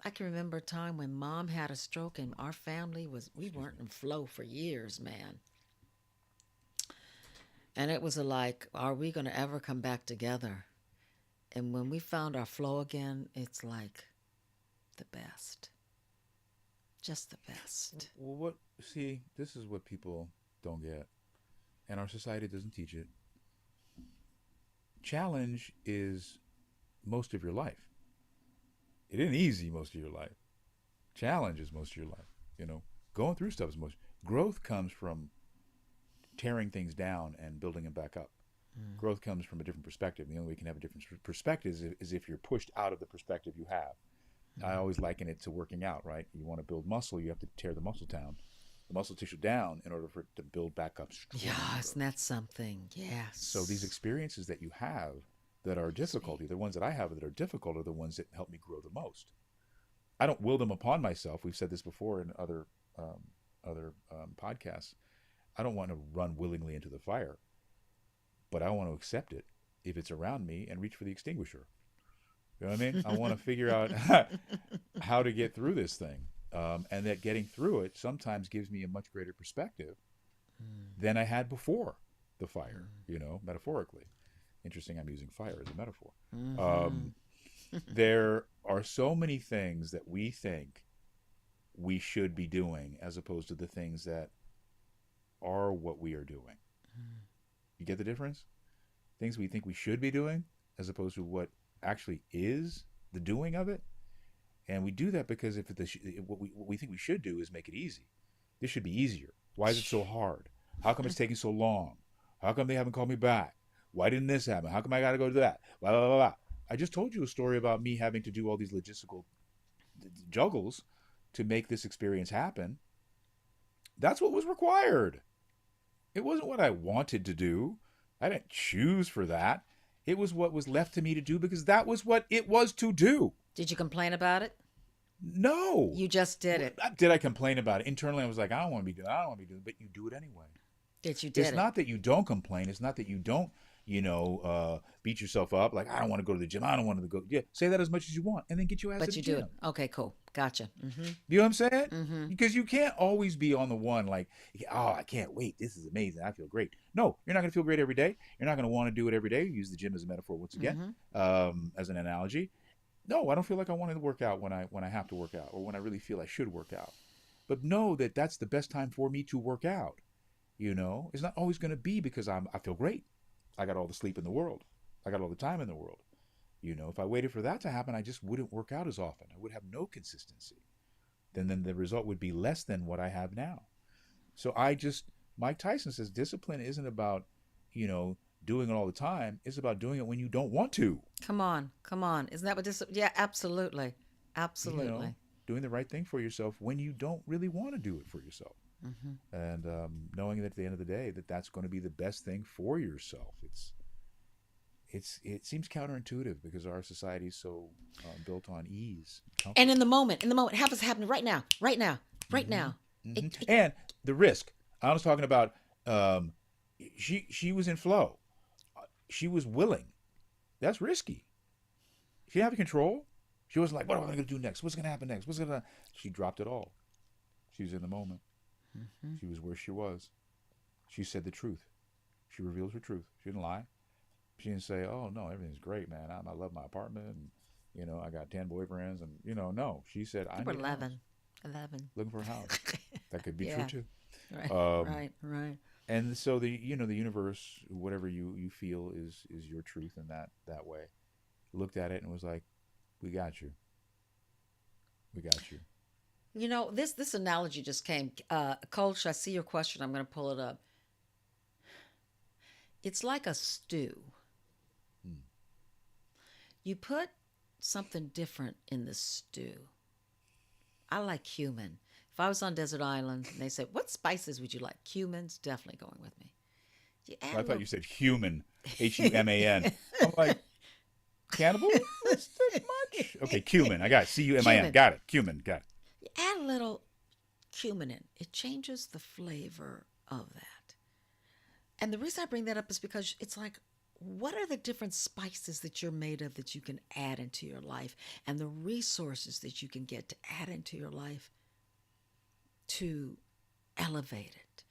I can remember a time when mom had a stroke and our family we Excuse weren't me. in flow for years, man. And it was like, are we going to ever come back together? And when we found our flow again, it's like the best. Just the best. Well, what? See, this is what people don't get, and our society doesn't teach it. Challenge is most of your life. It isn't easy most of your life. Challenge is most of your life. You know, going through stuff is most. Growth comes from tearing things down and building them back up. Mm. Growth comes from a different perspective. The only way you can have a different perspective is if you're pushed out of the perspective you have. I always liken it to working out, right? You want to build muscle, you have to tear the muscle tissue down in order for it to build back up Yeah, stronger. isn't that something? So these Yes. experiences that you have that are difficult, the ones that I have that are difficult are the ones that help me grow the most. I don't will them upon myself. We've said this before in other podcasts. I don't want to run willingly into the fire, but I want to accept it if it's around me and reach for the extinguisher. You know what I mean? I want to figure out how to get through this thing. And that getting through it sometimes gives me a much greater perspective than I had before the fire, metaphorically. Interesting, I'm using fire as a metaphor. Mm-hmm. Um, there are so many things that we think we should be doing as opposed to the things that are what we are doing. You get the difference? Things we think we should be doing as opposed to what actually is the doing of it. And we do that because what we think we should do is make it easy. This should be easier. Why is it so hard? How come it's taking so long? How come they haven't called me back? Why didn't this happen? How come I got to go to that? Blah, blah, blah, blah. I just told you a story about me having to do all these logistical juggles to make this experience happen. That's what was required. It wasn't what I wanted to do. I didn't choose for that. It was what was left to me to do because that was what it was to do. Did you complain about it? No. You just did it. Did I complain about it? Internally, I was like, I don't want to be doing it. I don't want to be doing it. But you do it anyway. Did you It's did it? not that you don't complain. It's not that you don't, beat yourself up. Like, I don't want to go to the gym. I don't want to go. Yeah, say that as much as you want and then get your ass to But the you do it. gym. Okay, cool. Gotcha. Mm-hmm. You know what I'm saying? Mm-hmm. Because you can't always be on the one like, oh, I can't wait. This is amazing. I feel great. No, you're not going to feel great every day. You're not going to want to do it every day. Use the gym as a metaphor once again, Mm-hmm. as an analogy. No, I don't feel like I want to work out when I have to work out or when I really feel I should work out. But know that that's the best time for me to work out. It's not always going to be because I feel great. I got all the sleep in the world. I got all the time in the world. If I waited for that to happen, I just wouldn't work out as often. I would have no consistency. Then the result would be less than what I have now. So Mike Tyson says discipline isn't about, doing it all the time. It's about doing it when you don't want to. Come on. Come on. Isn't that what this? Yeah, absolutely. You know, Absolutely. doing the right thing for yourself when you don't really want to do it for yourself. Mm-hmm. And knowing that at the end of the day that's going to be the best thing for yourself. It seems counterintuitive because our society is so built on ease, and And comfort. in the moment, have this happening right now, right now, right Hmm. now. Hmm. And the risk. I was talking about. Um, she was in flow. She was willing. That's risky. She didn't have control. She wasn't like, what am I going to do next? What's going to happen next? What's going to? She dropped it all. She was in the moment. Mm-hmm. She was where she was. She said the truth. She revealed her truth. She didn't lie. She didn't say, "Oh no, everything's great, man. I love my apartment, and I got 10 boyfriends, and no." She said, "I Number need a house. 11. 11. Looking for a house." That could be true Yeah. too. Right. Um, Right. Right. and so the universe, whatever you feel is your truth in that way, looked at it and was like, "We got you. We got you." This analogy just came. Coach, I see your question. I'm going to pull it up. It's like a stew. Hmm. You put something different in the stew. I like cumin. If I was on desert island and they said, "What spices would you like?" Cumins, definitely going with me. You Oh, add I a thought little. you said human, Human. I'm like, cannibal? That's too much. Okay, cumin. I got it. Cumin. Cumin. Got it. Cumin. Got it. You add a little cumin in. It changes the flavor of that. And the reason I bring that up is because it's like, what are the different spices that you're made of that you can add into your life and the resources that you can get to add into your life to elevate it?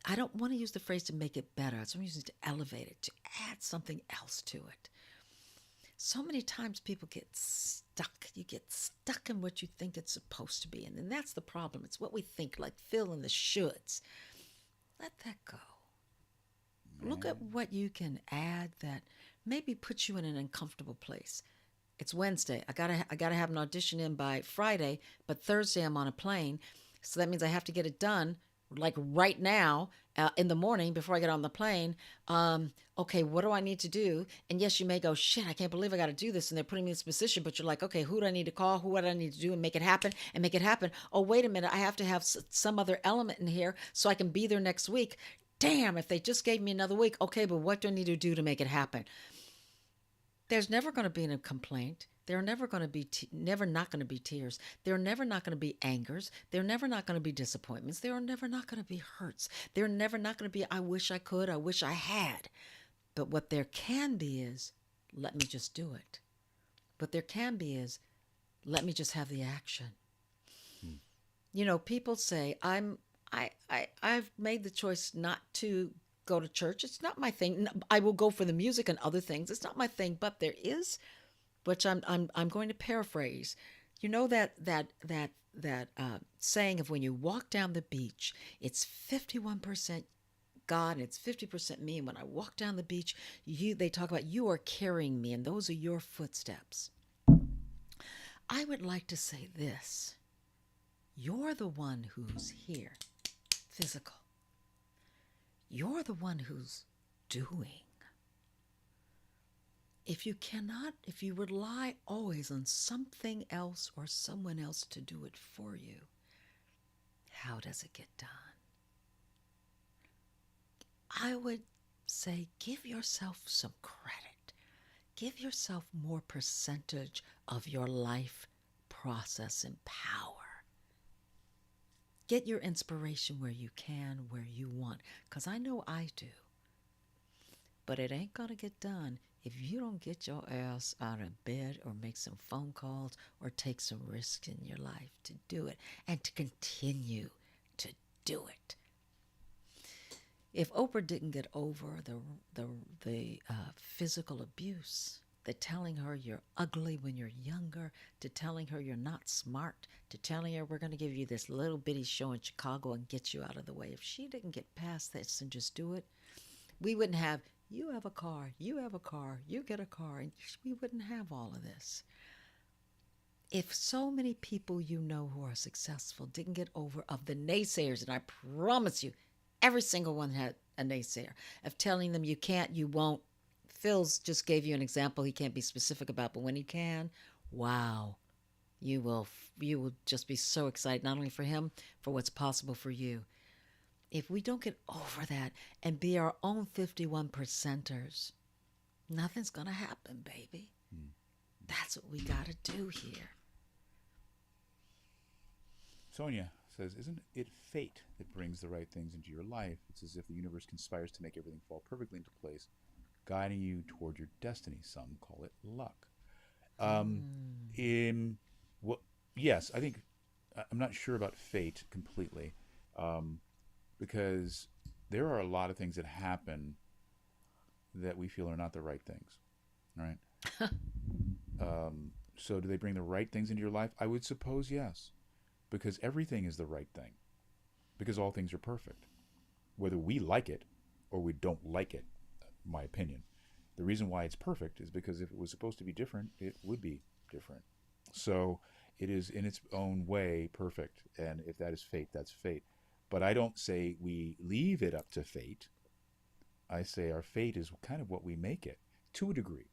I don't want to use the phrase to make it better. I'm using it to elevate it, to add something else to it. So many times people get stuck. You get stuck in what you think it's supposed to be. And then that's the problem. It's what we think, like fill in the shoulds. Let that go. Look at Man. what you can add that maybe puts you in an uncomfortable place. It's Wednesday. I gotta have an audition in by Friday, but Thursday I'm on a plane, so that means I have to get it done like right now in the morning before I get on the plane. Okay, what do I need to do? And yes, you may go, shit, I can't believe I got to do this, and they're putting me in this position. But you're like, okay, who do I need to call? Who do I need to do and make it happen and make it happen? Oh, wait a minute, I have to have some other element in here so I can be there next week. Damn, if they just gave me another week, okay, but what do I need to do to make it happen? There's never going to be a complaint. There are never going to be never not going to be tears. There are never not going to be angers. There are never not going to be disappointments. There are never not going to be hurts. There are never not going to be I wish I could, I wish I had. But what there can be is let me just do it. What there can be is let me just have the action. Hmm. You know, people say I've made the choice not to go to church. It's not my thing. I will go for the music and other things. It's not my thing, but there is, which I'm going to paraphrase. You know that saying of when you walk down the beach, it's 51% God and it's 50% me. And when I walk down the beach, they talk about you are carrying me, and those are your footsteps. I would like to say this: you're the one who's here, physical. You're the one who's doing. If you rely always on something else or someone else to do it for you, how does it get done? I would say give yourself some credit. Give yourself more percentage of your life process and power. Get your inspiration where you can, where you want, because I know I do. But it ain't going to get done if you don't get your ass out of bed or make some phone calls or take some risks in your life to do it and to continue to do it. If Oprah didn't get over the physical abuse, the telling her you're ugly when you're younger, to telling her you're not smart, to telling her we're going to give you this little bitty show in Chicago and get you out of the way. If she didn't get past this and just do it, we wouldn't have you have a car, you have a car, you get a car, and we wouldn't have all of this. If so many people you know who are successful didn't get over of the naysayers, and I promise you, every single one had a naysayer of telling them you can't, you won't. Phil's just gave you an example he can't be specific about, but when he can, wow, you will just be so excited, not only for him, for what's possible for you. If we don't get over that and be our own 51 percenters, nothing's going to happen, baby. Hmm. That's what we got to do here. Sonia says, "Isn't it fate that brings the right things into your life? It's as if the universe conspires to make everything fall perfectly into place, guiding you toward your destiny. Some call it luck." Um, Mm. in what? Yes, I think I'm not sure about fate completely, um, because there are a lot of things that happen that we feel are not the right things, right? So, do they bring the right things into your life? I would suppose yes, because everything is the right thing, because all things are perfect, whether we like it or we don't like it. My opinion. The reason why it's perfect is because if it was supposed to be different, it would be different. So it is in its own way perfect. And if that is fate, that's fate. But I don't say we leave it up to fate. I say our fate is kind of what we make it to a degree.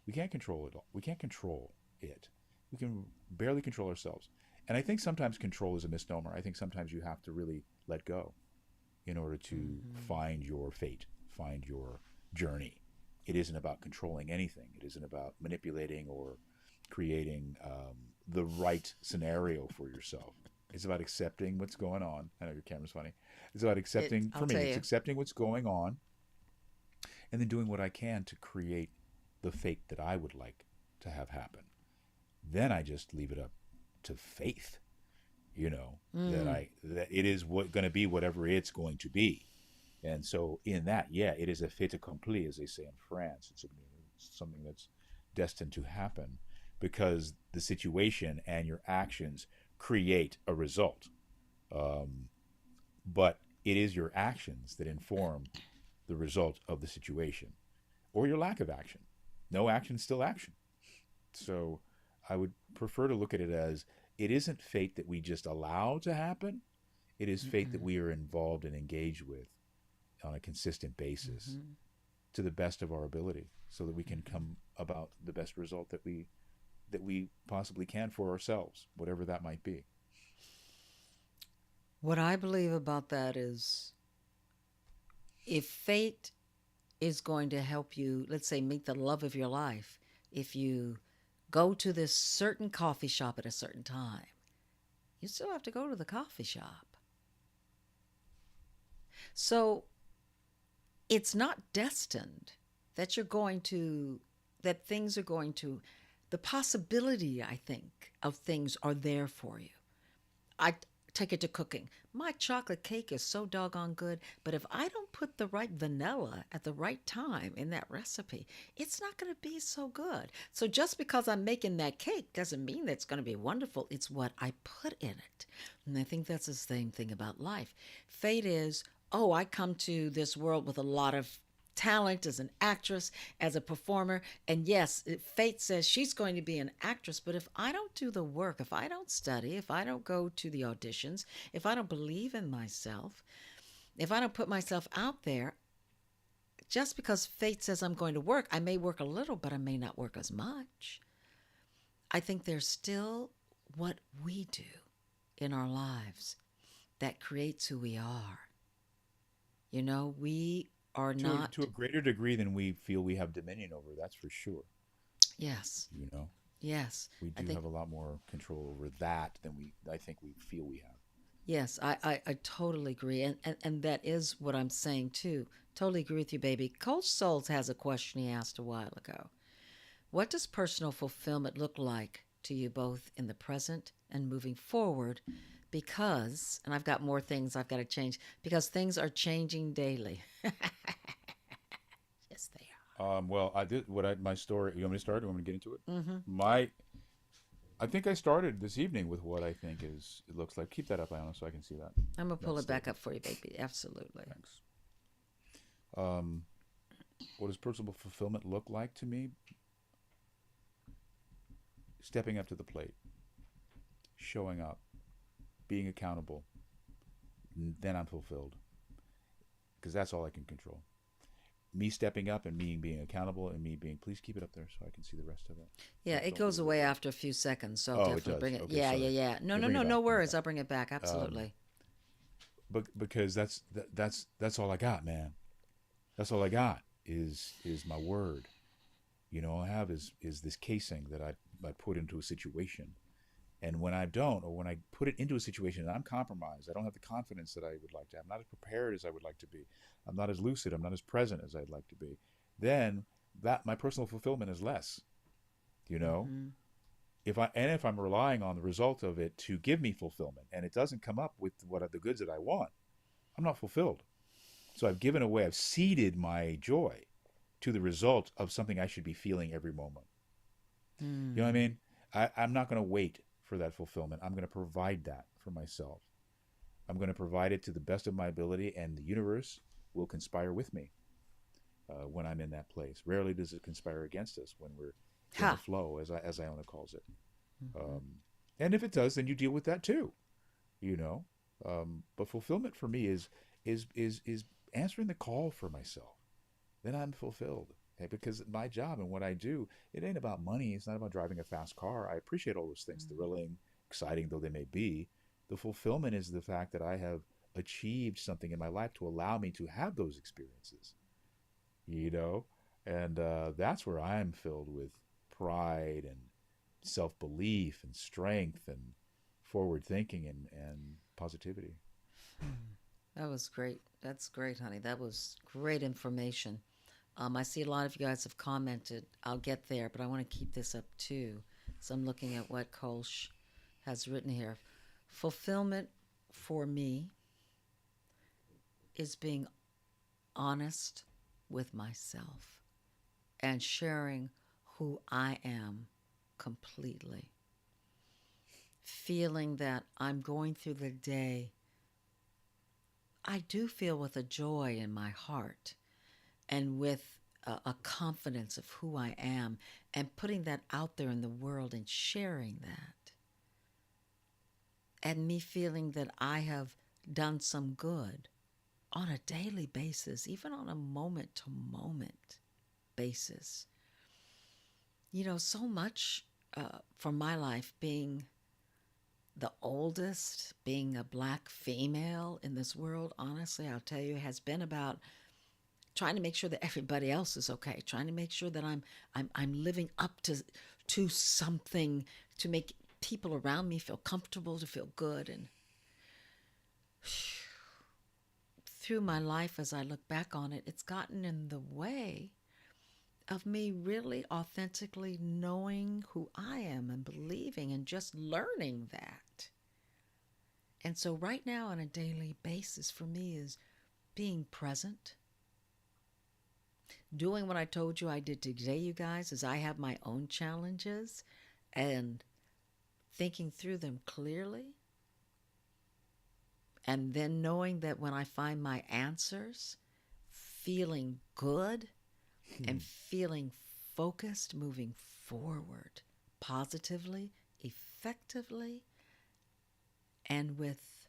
We can't control it all. We can't control it. We can barely control ourselves. And I think sometimes control is a misnomer. I think sometimes you have to really let go in order to Mm-hmm. find your fate, find your journey. It isn't about controlling anything. It isn't about manipulating or creating the right scenario for yourself. It's about accepting what's going on. I know your camera's funny. It's about accepting, I'll for me, tell it's you. accepting what's going on and then doing what I can to create the fate that I would like to have happen. Then I just leave it up to faith, that Mm. that it is what going to be whatever it's going to be. And so in that, yeah, it is a fait accompli, as they say in France. It's something that's destined to happen because the situation and your actions create a result. Um, but it is your actions that inform the result of the situation or your lack of action. No action is still action. So I would prefer to look at it as it isn't fate that we just allow to happen. It is fate that Mm-mm. we are involved and engaged with on a consistent basis Mm-hmm. to the best of our ability so that we can Mm-hmm. come about the best result that we possibly can for ourselves, whatever that might be. What I believe about that is if fate is going to help you, let's say, meet the love of your life, if you go to this certain coffee shop at a certain time, you still have to go to the coffee shop. So it's not destined that you're going to, that things are going to, the possibility, I think, of things are there for you. I take it to cooking. My chocolate cake is so doggone good, but if I don't put the right vanilla at the right time in that recipe, it's not going to be so good. So just because I'm making that cake doesn't mean that it's going to be wonderful. It's what I put in it. And I think that's the same thing about life. Fate is, oh, I come to this world with a lot of talent as an actress, as a performer. And yes, fate says she's going to be an actress, but if I don't do the work, if I don't study, if I don't go to the auditions, if I don't believe in myself, if I don't put myself out there, just because fate says I'm going to work, I may work a little, but I may not work as much. I think there's still what we do in our lives that creates who we are. We are To a not, greater degree than we feel we have dominion over, that's for sure. yes, You know, yes. we I do think have a lot more control over that than I think we feel we have. yes, I totally agree. And that is what I'm saying too. Totally agree with you, baby. Coach Souls has a question he asked a while ago. What does personal fulfillment look like to you both in the present and moving forward? Because, and I've got more things I've got to change, because things are changing daily. Yes, they Well, I did what I my story. You want me to start? You want me to get into it? are. Mm-hmm. My I think I started this evening with what I think is it looks like. Keep that up, Iona, so I can see I'm going to pull that it back statement. up for you, baby. Absolutely. Thanks. Um, what does personal fulfillment look like to me? Stepping up to the plate, showing up, being accountable. Then I'm fulfilled because that's all I can control. Me stepping up and me being accountable and me being, please keep it up there so I can see the rest of it. Yeah, it Don't goes lose it, away please. after a few seconds, so I'll Oh, it definitely does. bring it. Okay, Yeah, yeah, sorry. yeah. No, Yeah, no, bring it no, no back. Bring it worries. back. I'll bring it back. Um, Absolutely. because that's all I got, man. That's all I got is my word. All I have is this casing that I put into a situation. And when I don't, or when I put it into a situation and I'm compromised, I don't have the confidence that I would like to have. I'm not as prepared as I would like to be. I'm not as lucid. I'm not as present as I'd like to be. Then that my personal fulfillment is less. You know, Mm-hmm. if I'm relying on the result of it to give me fulfillment, and it doesn't come up with what are the goods that I want, I'm not fulfilled. So I've given away. I've ceded my joy to the result of something I should be feeling every moment. You know what I Mm. mean? I'm not going to wait for that fulfillment. I'm going to provide that for myself. I'm going to provide it to the best of my ability, and the universe will conspire with me when I'm in that place. Rarely does it conspire against us when we're in the Ha. flow, as Iona calls it. Mm-hmm. Um, and if it does, then you deal with that too. You know, but fulfillment for me is answering the call for myself. Then I'm fulfilled. Okay? Because my job and what I do, it ain't about money. It's not about driving a fast car. I appreciate all those things, thrilling, exciting though they may be, the fulfillment is the fact that I have achieved something in my life to allow me to have those experiences, you know? And that's where I'm filled with pride and self belief and strength and forward thinking and positivity. That was great. That's great, honey. That was great information. I see a lot of you guys have commented. I'll get there, but I want to keep this up too. So I'm looking at what Kolsch has written here. Fulfillment for me is being honest with myself and sharing who I am completely. Feeling that I'm going through the day, I do feel with a joy in my heart and with a confidence of who I am and putting that out there in the world and sharing that. And me feeling that I have done some good on a daily basis, even on a moment to moment basis. You know, so much for my life being the oldest, being a black female in this world, honestly, I'll tell you, has been about trying to make sure that everybody else is okay, trying to make sure that I'm living up to something to make people around me feel comfortable, to feel good. And through my life, as I look back on it, it's gotten in the way of me really authentically knowing who I am and believing and just learning that. And so right now on a daily basis for me is being present, doing what I told you I did today, you guys, is I have my own challenges and thinking through them clearly. And then knowing that when I find my answers, feeling good and feeling focused, moving forward positively, effectively, and with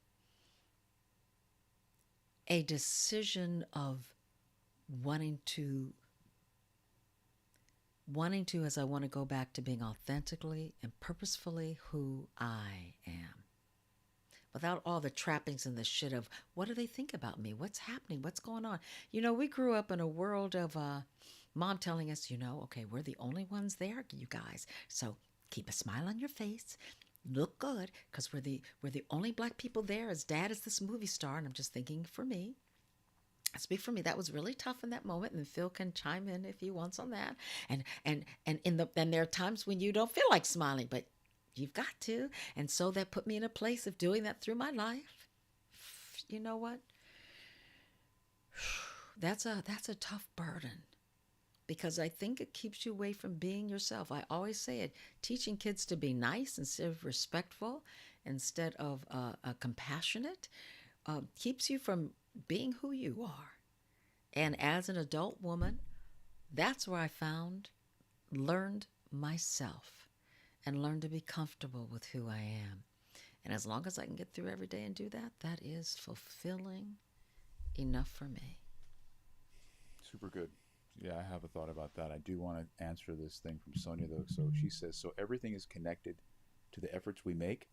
a decision of wanting to as I want to go back to being authentically and purposefully who I am, without all the trappings and the shit of what do they think about me, what's happening, what's going on. You know, we grew up in a world of mom telling us, you know, okay, we're the only ones there, you guys, so keep a smile on your face, look good, because we're the only black people there, as dad is this movie star. And I'm just thinking, for me, I speak for me, that was really tough in that moment, and Phil can chime in if he wants on that. And there are times when you don't feel like smiling, but you've got to. And so that put me in a place of doing that through my life. You know what? That's a tough burden, because I think it keeps you away from being yourself. I always say it, teaching kids to be nice instead of respectful, instead of compassionate, keeps you from being who you are. And as an adult woman, that's where I learned myself and learned to be comfortable with who I am. And as long as I can get through every day and do that, that is fulfilling enough for me. Super good. Yeah, I have a thought about that. I do want to answer this thing from Sonia, though. So she says, so everything is connected to the efforts we make?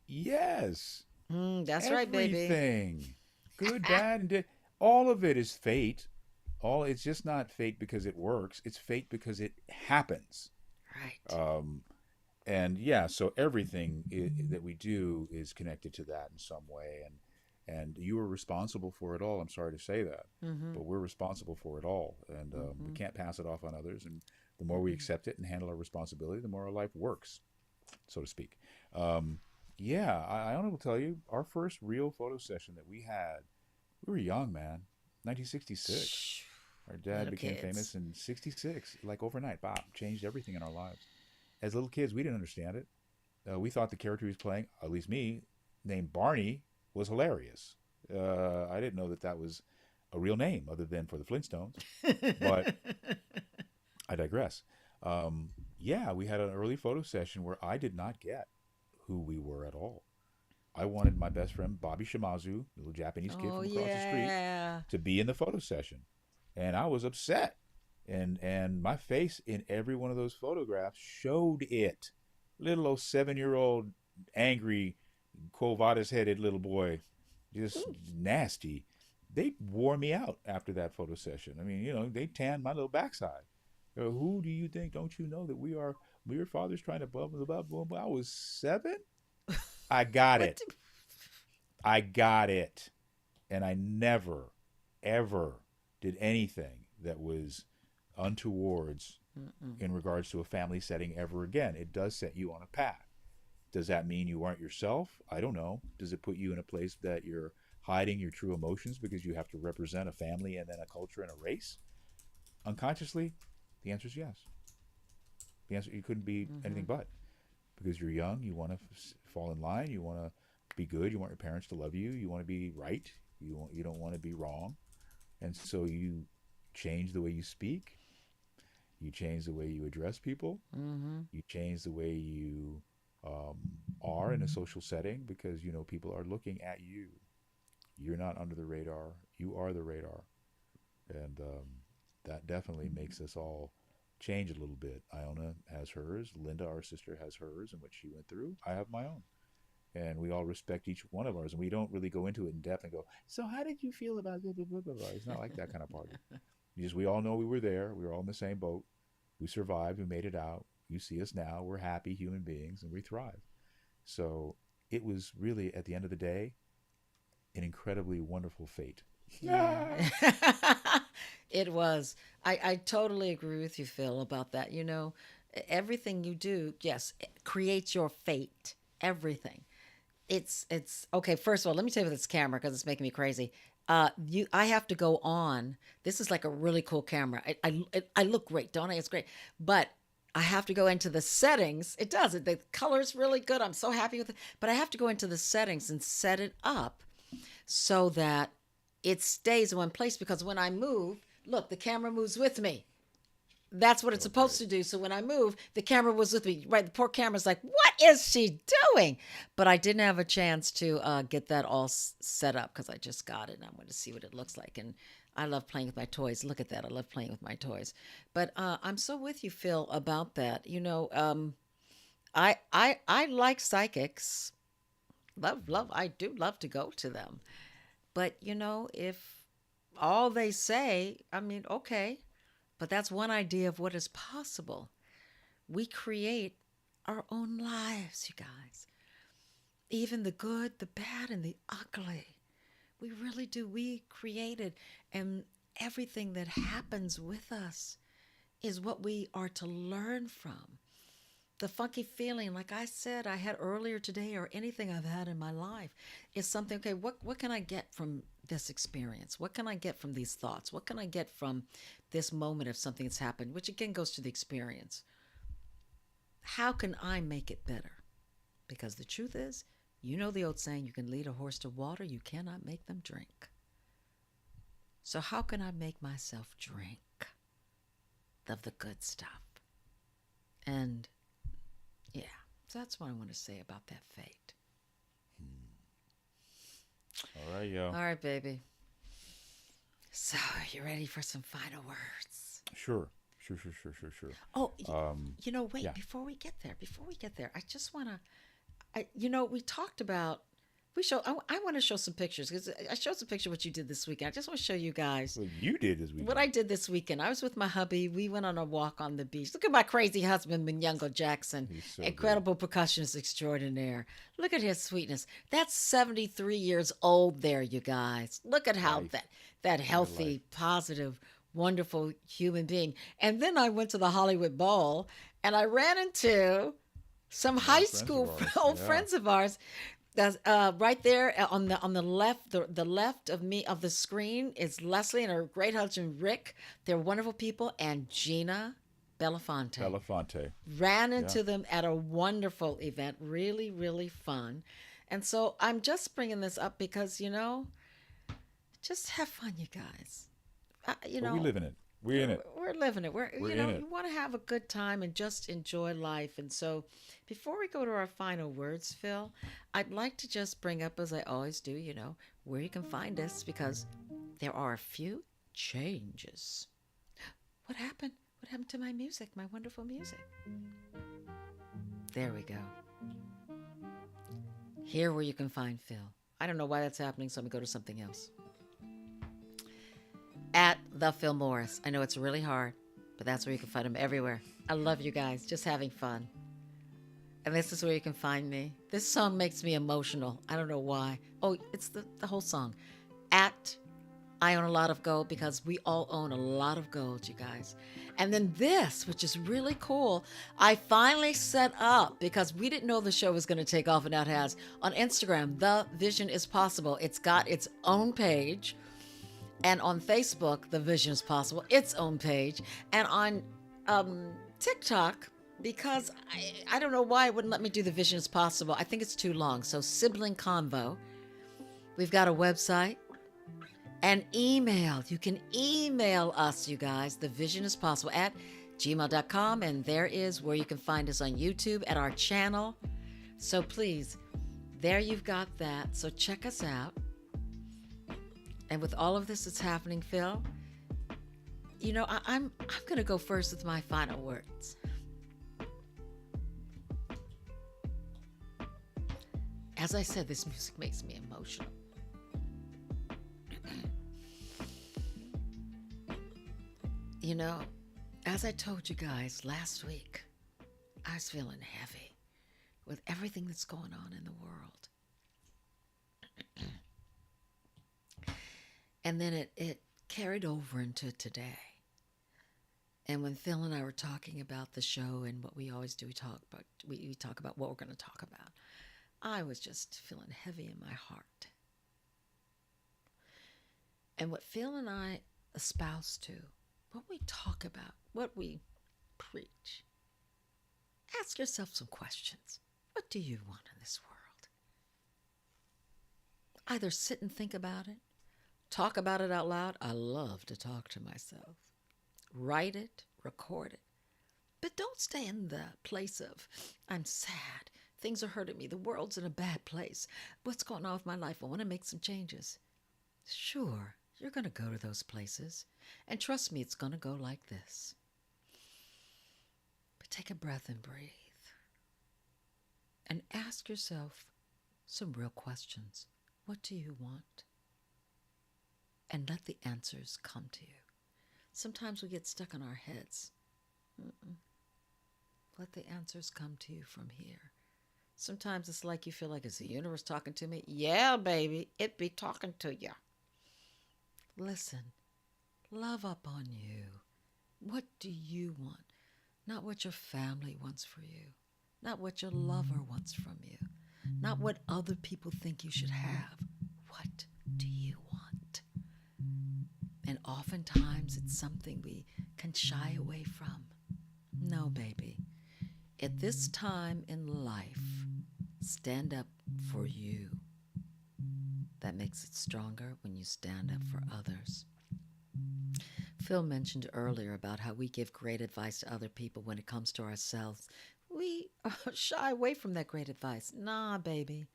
Yes. That's right, baby. Everything. Good, bad, and all of it is fate. It's just not fate because it works. It's fate because it happens. Right. And yeah, so everything that we do is connected to that in some way, and you are responsible for it all. I'm sorry to say that, but we're responsible for it all, and we can't pass it off on others. And the more we accept it and handle our responsibility, the more our life works, so to speak. Yeah, I will tell you, our first real photo session that we had, we were young, man. 1966. Our dad Little became kids. famous in 66, like overnight. Bob changed everything in our lives. As little kids, we didn't understand it. We thought the character he was playing, at least me, named Barney, was hilarious. I didn't know that that was a real name other than for the Flintstones, but I digress. Yeah, we had an early photo session where I did not get who we were at all. I wanted my best friend Bobby Shimazu, a little Japanese kid Oh from across the street, yeah. to be in the photo session, and I was upset. And my face in every one of those photographs showed it. Little old 7-year old angry, Quo Vadis headed little boy, just nasty. They wore me out after that photo session. I mean, they tanned my little backside. Who do you think? Don't you know that we are fathers trying to blah blah blah blah blah? I was 7. I got What? it. I got it. And I never, ever did anything that was untowards Mm-mm. in regards to a family setting ever again. It does set you on a path. Does that mean you aren't yourself? I don't know. Does it put you in a place that you're hiding your true emotions because you have to represent a family and then a culture and a race? Unconsciously, the answer is yes. The answer, you couldn't be Mm-hmm. anything but, because you're young. You want to fall in line. You want to be good. You want your parents to love you. You want to be right. You don't want to be wrong. And so you change the way you speak. You change the way you address people. Mm-hmm. You change the way you um, are in a social setting, because people are looking at you. You're not under the radar. You are the radar, and that definitely makes us all change a little bit. Iona has hers. Linda, our sister, has hers and what she went through. I have my own, and we all respect each one of ours, and we don't really go into it in depth and go, so how did you feel about blah, blah, blah, blah, blah. It's not like that kind of party. We all know we were there. We were all in the same boat. We survived. We made it out. You see us now. We're happy human beings and we thrive. So it was really, at the end of the day, an incredibly wonderful fate. Yeah. It was. I totally agree with you, Phil, about that. Everything you do, yes, it creates your fate. Everything. It's okay. First of all, let me tell you with this camera because it's making me crazy. I have to go on. This is like a really cool camera. I look great, don't I? It's great, but I have to go into the settings. It does it. The color's really good. I'm so happy with it. But I have to go into the settings and set it up so that it stays in one place, because when I move, look, the camera moves with me. That's what it's supposed Okay. to do. So when I move, the camera was with me. Right, the poor camera's like, "What is she doing?" But I didn't have a chance to get that all set up because I just got it, and I'm going to see what it looks like. And I love playing with my toys. Look at that! I love playing with my toys. But I'm so with you, Phil, about that. I like psychics. Love. I do love to go to them. But if all they say, I mean, okay, but that's one idea of what is possible. We create our own lives, you guys. Even the good, the bad, and the ugly. We really do. We create it. And everything that happens with us is what we are to learn from. The funky feeling, like I said, I had earlier today, or anything I've had in my life, is something, okay, what can I get from this experience? What can I get from these thoughts? What can I get from this moment of something that's happened, which again goes to the experience? How can I make it better? Because the truth is, the old saying, you can lead a horse to water, you cannot make them drink. So, how can I make myself drink of the good stuff? And yeah, so that's what I want to say about that fate. All right, yo. All right, baby. So, you ready for some final words? Sure. Sure, sure, sure, sure, sure. Oh, wait, Yeah. before we get there, I just want to, we talked about, I want to show some pictures because I showed some picture of what you did this weekend. I just want to show you guys What you did this what weekend. I did this weekend. I was with my hubby. We went on a walk on the beach. Look at my crazy husband, Minyungo Jackson, He's so good. incredible percussionist extraordinaire. Look at his sweetness. That's 73 years old there, you guys. Look at how Life. that My life. healthy, positive, wonderful human being. And then I went to the Hollywood Bowl and I ran into some Some high old friends of school ours. old Yeah. friends of ours. That's right there on the left, the left of me of the screen is Leslie and her great husband Rick. They're wonderful people, and Gina Belafonte. Belafonte. Ran Yeah. into them at a wonderful event, really really fun. And so I'm just bringing this up because just have fun, you guys. You But we know live in it. We're in it. we're living it. We're We're in you it. want to have a good time and just enjoy life. And so, before we go to our final words, Phil, I'd like to just bring up, as I always do, where you can find us, because there are a few changes. What happened? What happened to my music? My wonderful music. There we go. Here where you can find Phil. I don't know why that's happening, so I'm going to go to something else. At the Phil Morris. I know it's really hard, but that's where you can find him everywhere. I love you guys. Just having fun. And this is where you can find me. This song makes me emotional. I don't know why. Oh, it's the whole song. At I own a lot of gold because we all own a lot of gold, you guys. And then this, which is really cool, I finally set up because we didn't know the show was going to take off, and now it has. On Instagram, The Vision is Possible. It's got its own page. And on Facebook, The Vision is Possible, its own page. And on TikTok, because I don't know why it wouldn't let me do The Vision is Possible. I think it's too long. So, Sibling Convo. We've got a website and email. You can email us, you guys. The Vision is Possible at gmail.com. And there is where you can find us on YouTube at our channel. So please, there you've got that. So check us out. And with all of this that's happening, Phil, you know, I'm going to go first with my final words. As I said, this music makes me emotional. You know, as I told you guys last week, I was feeling heavy with everything that's going on in the world. And then it carried over into today. And when Phil and I were talking about the show and what we always do, we talk about what we're going to talk about. I was just feeling heavy in my heart. And what Phil and I espouse to, what we talk about, what we preach, ask yourself some questions. What do you want in this world? Either sit and think about it, talk about it out loud. I love to talk to myself. Write it, record it. But don't stay in the place of, I'm sad, things are hurting me, the world's in a bad place. What's going on with my life? I want to make some changes. Sure, you're going to go to those places. And trust me, it's going to go like this. But take a breath and breathe. And ask yourself some real questions. What do you want? And let the answers come to you. Sometimes we get stuck in our heads. Let the answers come to you from here. Sometimes it's like you feel like, is the universe talking to me? Yeah, baby, it be talking to you. Listen, love up on you. What do you want? Not what your family wants for you. Not what your lover wants from you. Not what other people think you should have. What do you want? And oftentimes it's something we can shy away from. No, baby. At this time in life, stand up for you. That makes it stronger when you stand up for others. Phil mentioned earlier about how we give great advice to other people when it comes to ourselves. We shy away from that great advice. Nah, baby.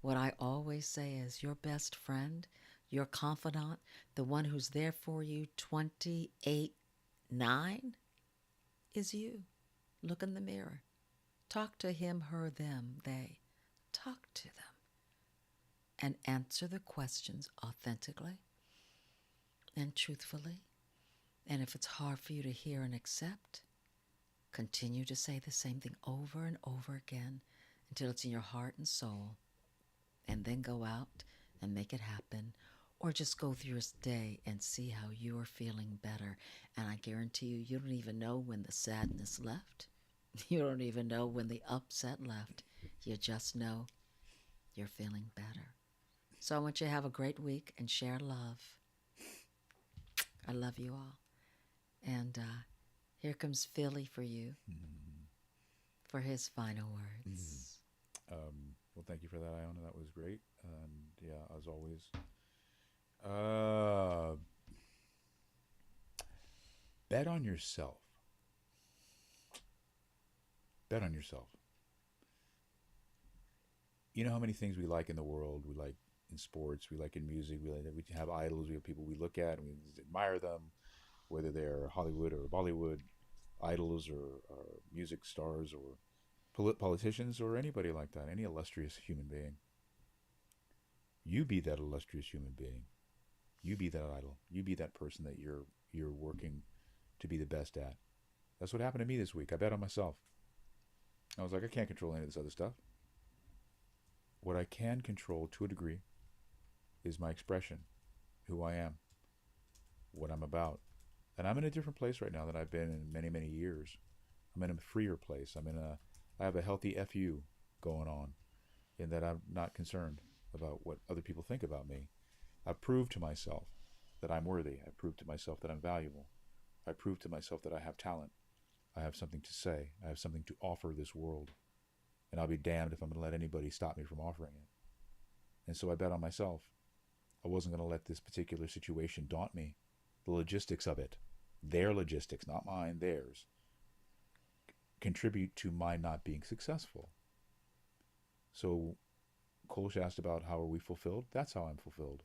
What I always say is your best friend, your confidant, the one who's there for you 28/9 is you. Look in the mirror. Talk to him, her, them, they. Talk to them. And answer the questions authentically and truthfully. And if it's hard for you to hear and accept, continue to say the same thing over and over again until it's in your heart and soul. And then go out and make it happen. Or just go through your day and see how you are feeling better. And I guarantee you, you don't even know when the sadness left. You don't even know when the upset left. You just know you're feeling better. So I want you to have a great week and share love. I love you all. And here comes Philly for you for his final words. Well, thank you for that, Iona. That was great. And yeah, as always, bet on yourself. Bet on yourself. You know how many things we like in the world? We like in sports, we like in music, we have idols, we have people we look at and we admire them, whether they're Hollywood or Bollywood idols or music stars or Politicians or anybody like that, any illustrious human being. You be that illustrious human being. You be that idol. You be that person that you're working to be the best at. That's what happened to me this week. I bet on myself. I was like, I can't control any of this other stuff. What I can control to a degree is my expression, who I am, what I'm about. And I'm in a different place right now than I've been in many, many years. I'm in a freer place. I have a healthy FU going on in that I'm not concerned about what other people think about me. I've proved to myself that I'm worthy. I've proved to myself that I'm valuable. I've proved to myself that I have talent. I have something to say. I have something to offer this world. And I'll be damned if I'm going to let anybody stop me from offering it. And so I bet on myself. I wasn't going to let this particular situation daunt me. The logistics of it, their logistics, not mine, theirs, contribute to my not being successful. So Kolsch asked about how are we fulfilled? That's how I'm fulfilled.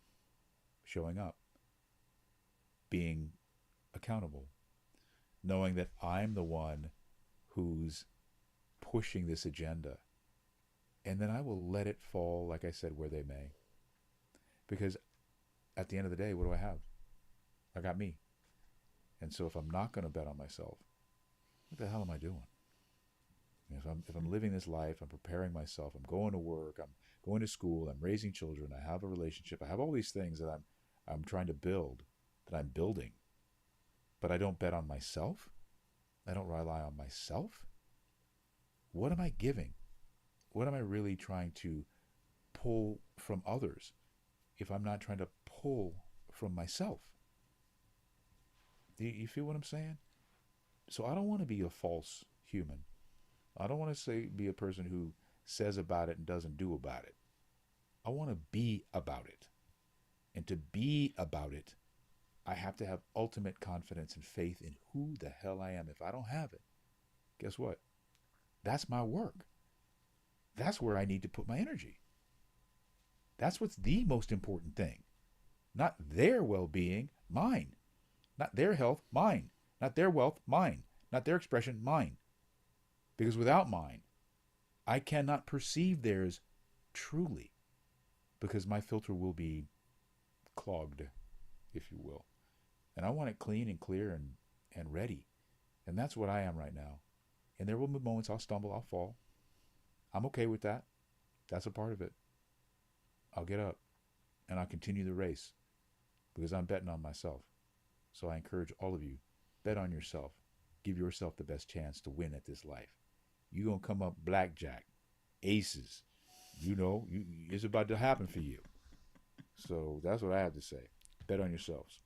Showing up. Being accountable. Knowing that I'm the one who's pushing this agenda. And then I will let it fall, like I said, where they may. Because at the end of the day, what do I have? I got me. And so if I'm not going to bet on myself, what the hell am I doing? If I'm living this life, I'm preparing myself, I'm going to work, I'm going to school, I'm raising children, I have a relationship, I have all these things that I'm trying to build, that I'm building. But I don't bet on myself. I don't rely on myself. What am I giving? What am I really trying to pull from others if I'm not trying to pull from myself? Do you feel what I'm saying? So I don't want to be a false human. I don't want to be a person who says about it and doesn't do about it. I want to be about it. And to be about it, I have to have ultimate confidence and faith in who the hell I am. If I don't have it, guess what? That's my work. That's where I need to put my energy. That's what's the most important thing. Not their well-being, mine. Not their health, mine. Not their wealth, mine. Not their expression, mine. Because without mine, I cannot perceive theirs truly. Because my filter will be clogged, if you will. And I want it clean and clear and ready. And that's what I am right now. And there will be moments I'll stumble, I'll fall. I'm okay with that. That's a part of it. I'll get up and I'll continue the race because I'm betting on myself. So I encourage all of you, bet on yourself. Give yourself the best chance to win at this life. You're going to come up blackjack, aces. It's about to happen for you. So that's what I have to say. Bet on yourselves.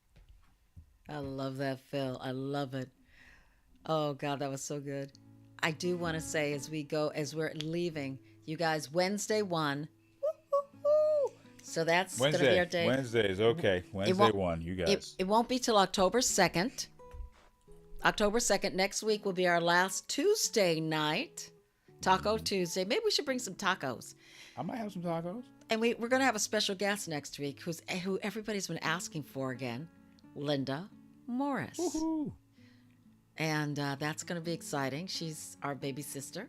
I love that, Phil. I love it. Oh, God, that was so good. I do want to say as we're leaving, you guys, Wednesday 1. So that's going to be our day. Wednesdays, okay. Wednesday 1, you guys. It won't be till October 2nd. October 2nd, next week will be our last Tuesday night. Taco Tuesday. Maybe we should bring some tacos. I might have some tacos. And we're going to have a special guest next week who everybody's been asking for again, Linda Morris. Woohoo! And that's going to be exciting. She's our baby sister.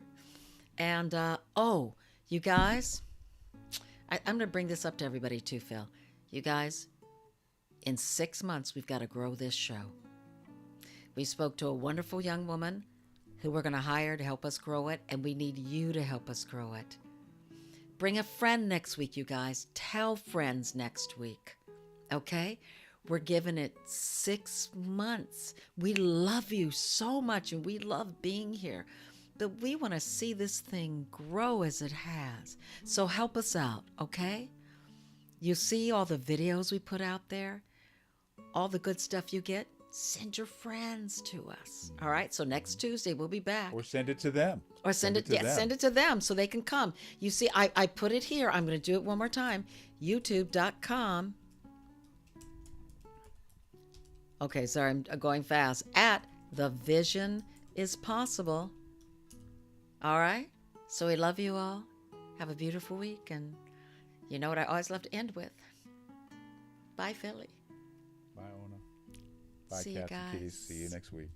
And, you guys, I'm going to bring this up to everybody too, Phil. You guys, in 6 months, we've got to grow this show. We spoke to a wonderful young woman who we're going to hire to help us grow it, and we need you to help us grow it. Bring a friend next week, you guys. Tell friends next week, okay? We're giving it 6 months. We love you so much, and we love being here. But we want to see this thing grow as it has. So help us out, okay? You see all the videos we put out there? All the good stuff you get? Send your friends to us. All right? So next Tuesday, we'll be back. Or send it to them. Or send it to them so they can come. You see, I put it here. I'm going to do it one more time. YouTube.com. Okay, sorry, I'm going fast. At The Vision is Possible. All right? So we love you all. Have a beautiful week. And you know what I always love to end with? Bye, Philly. Bye, Ona. Bye, See you cats and kitties. guys. See you next week.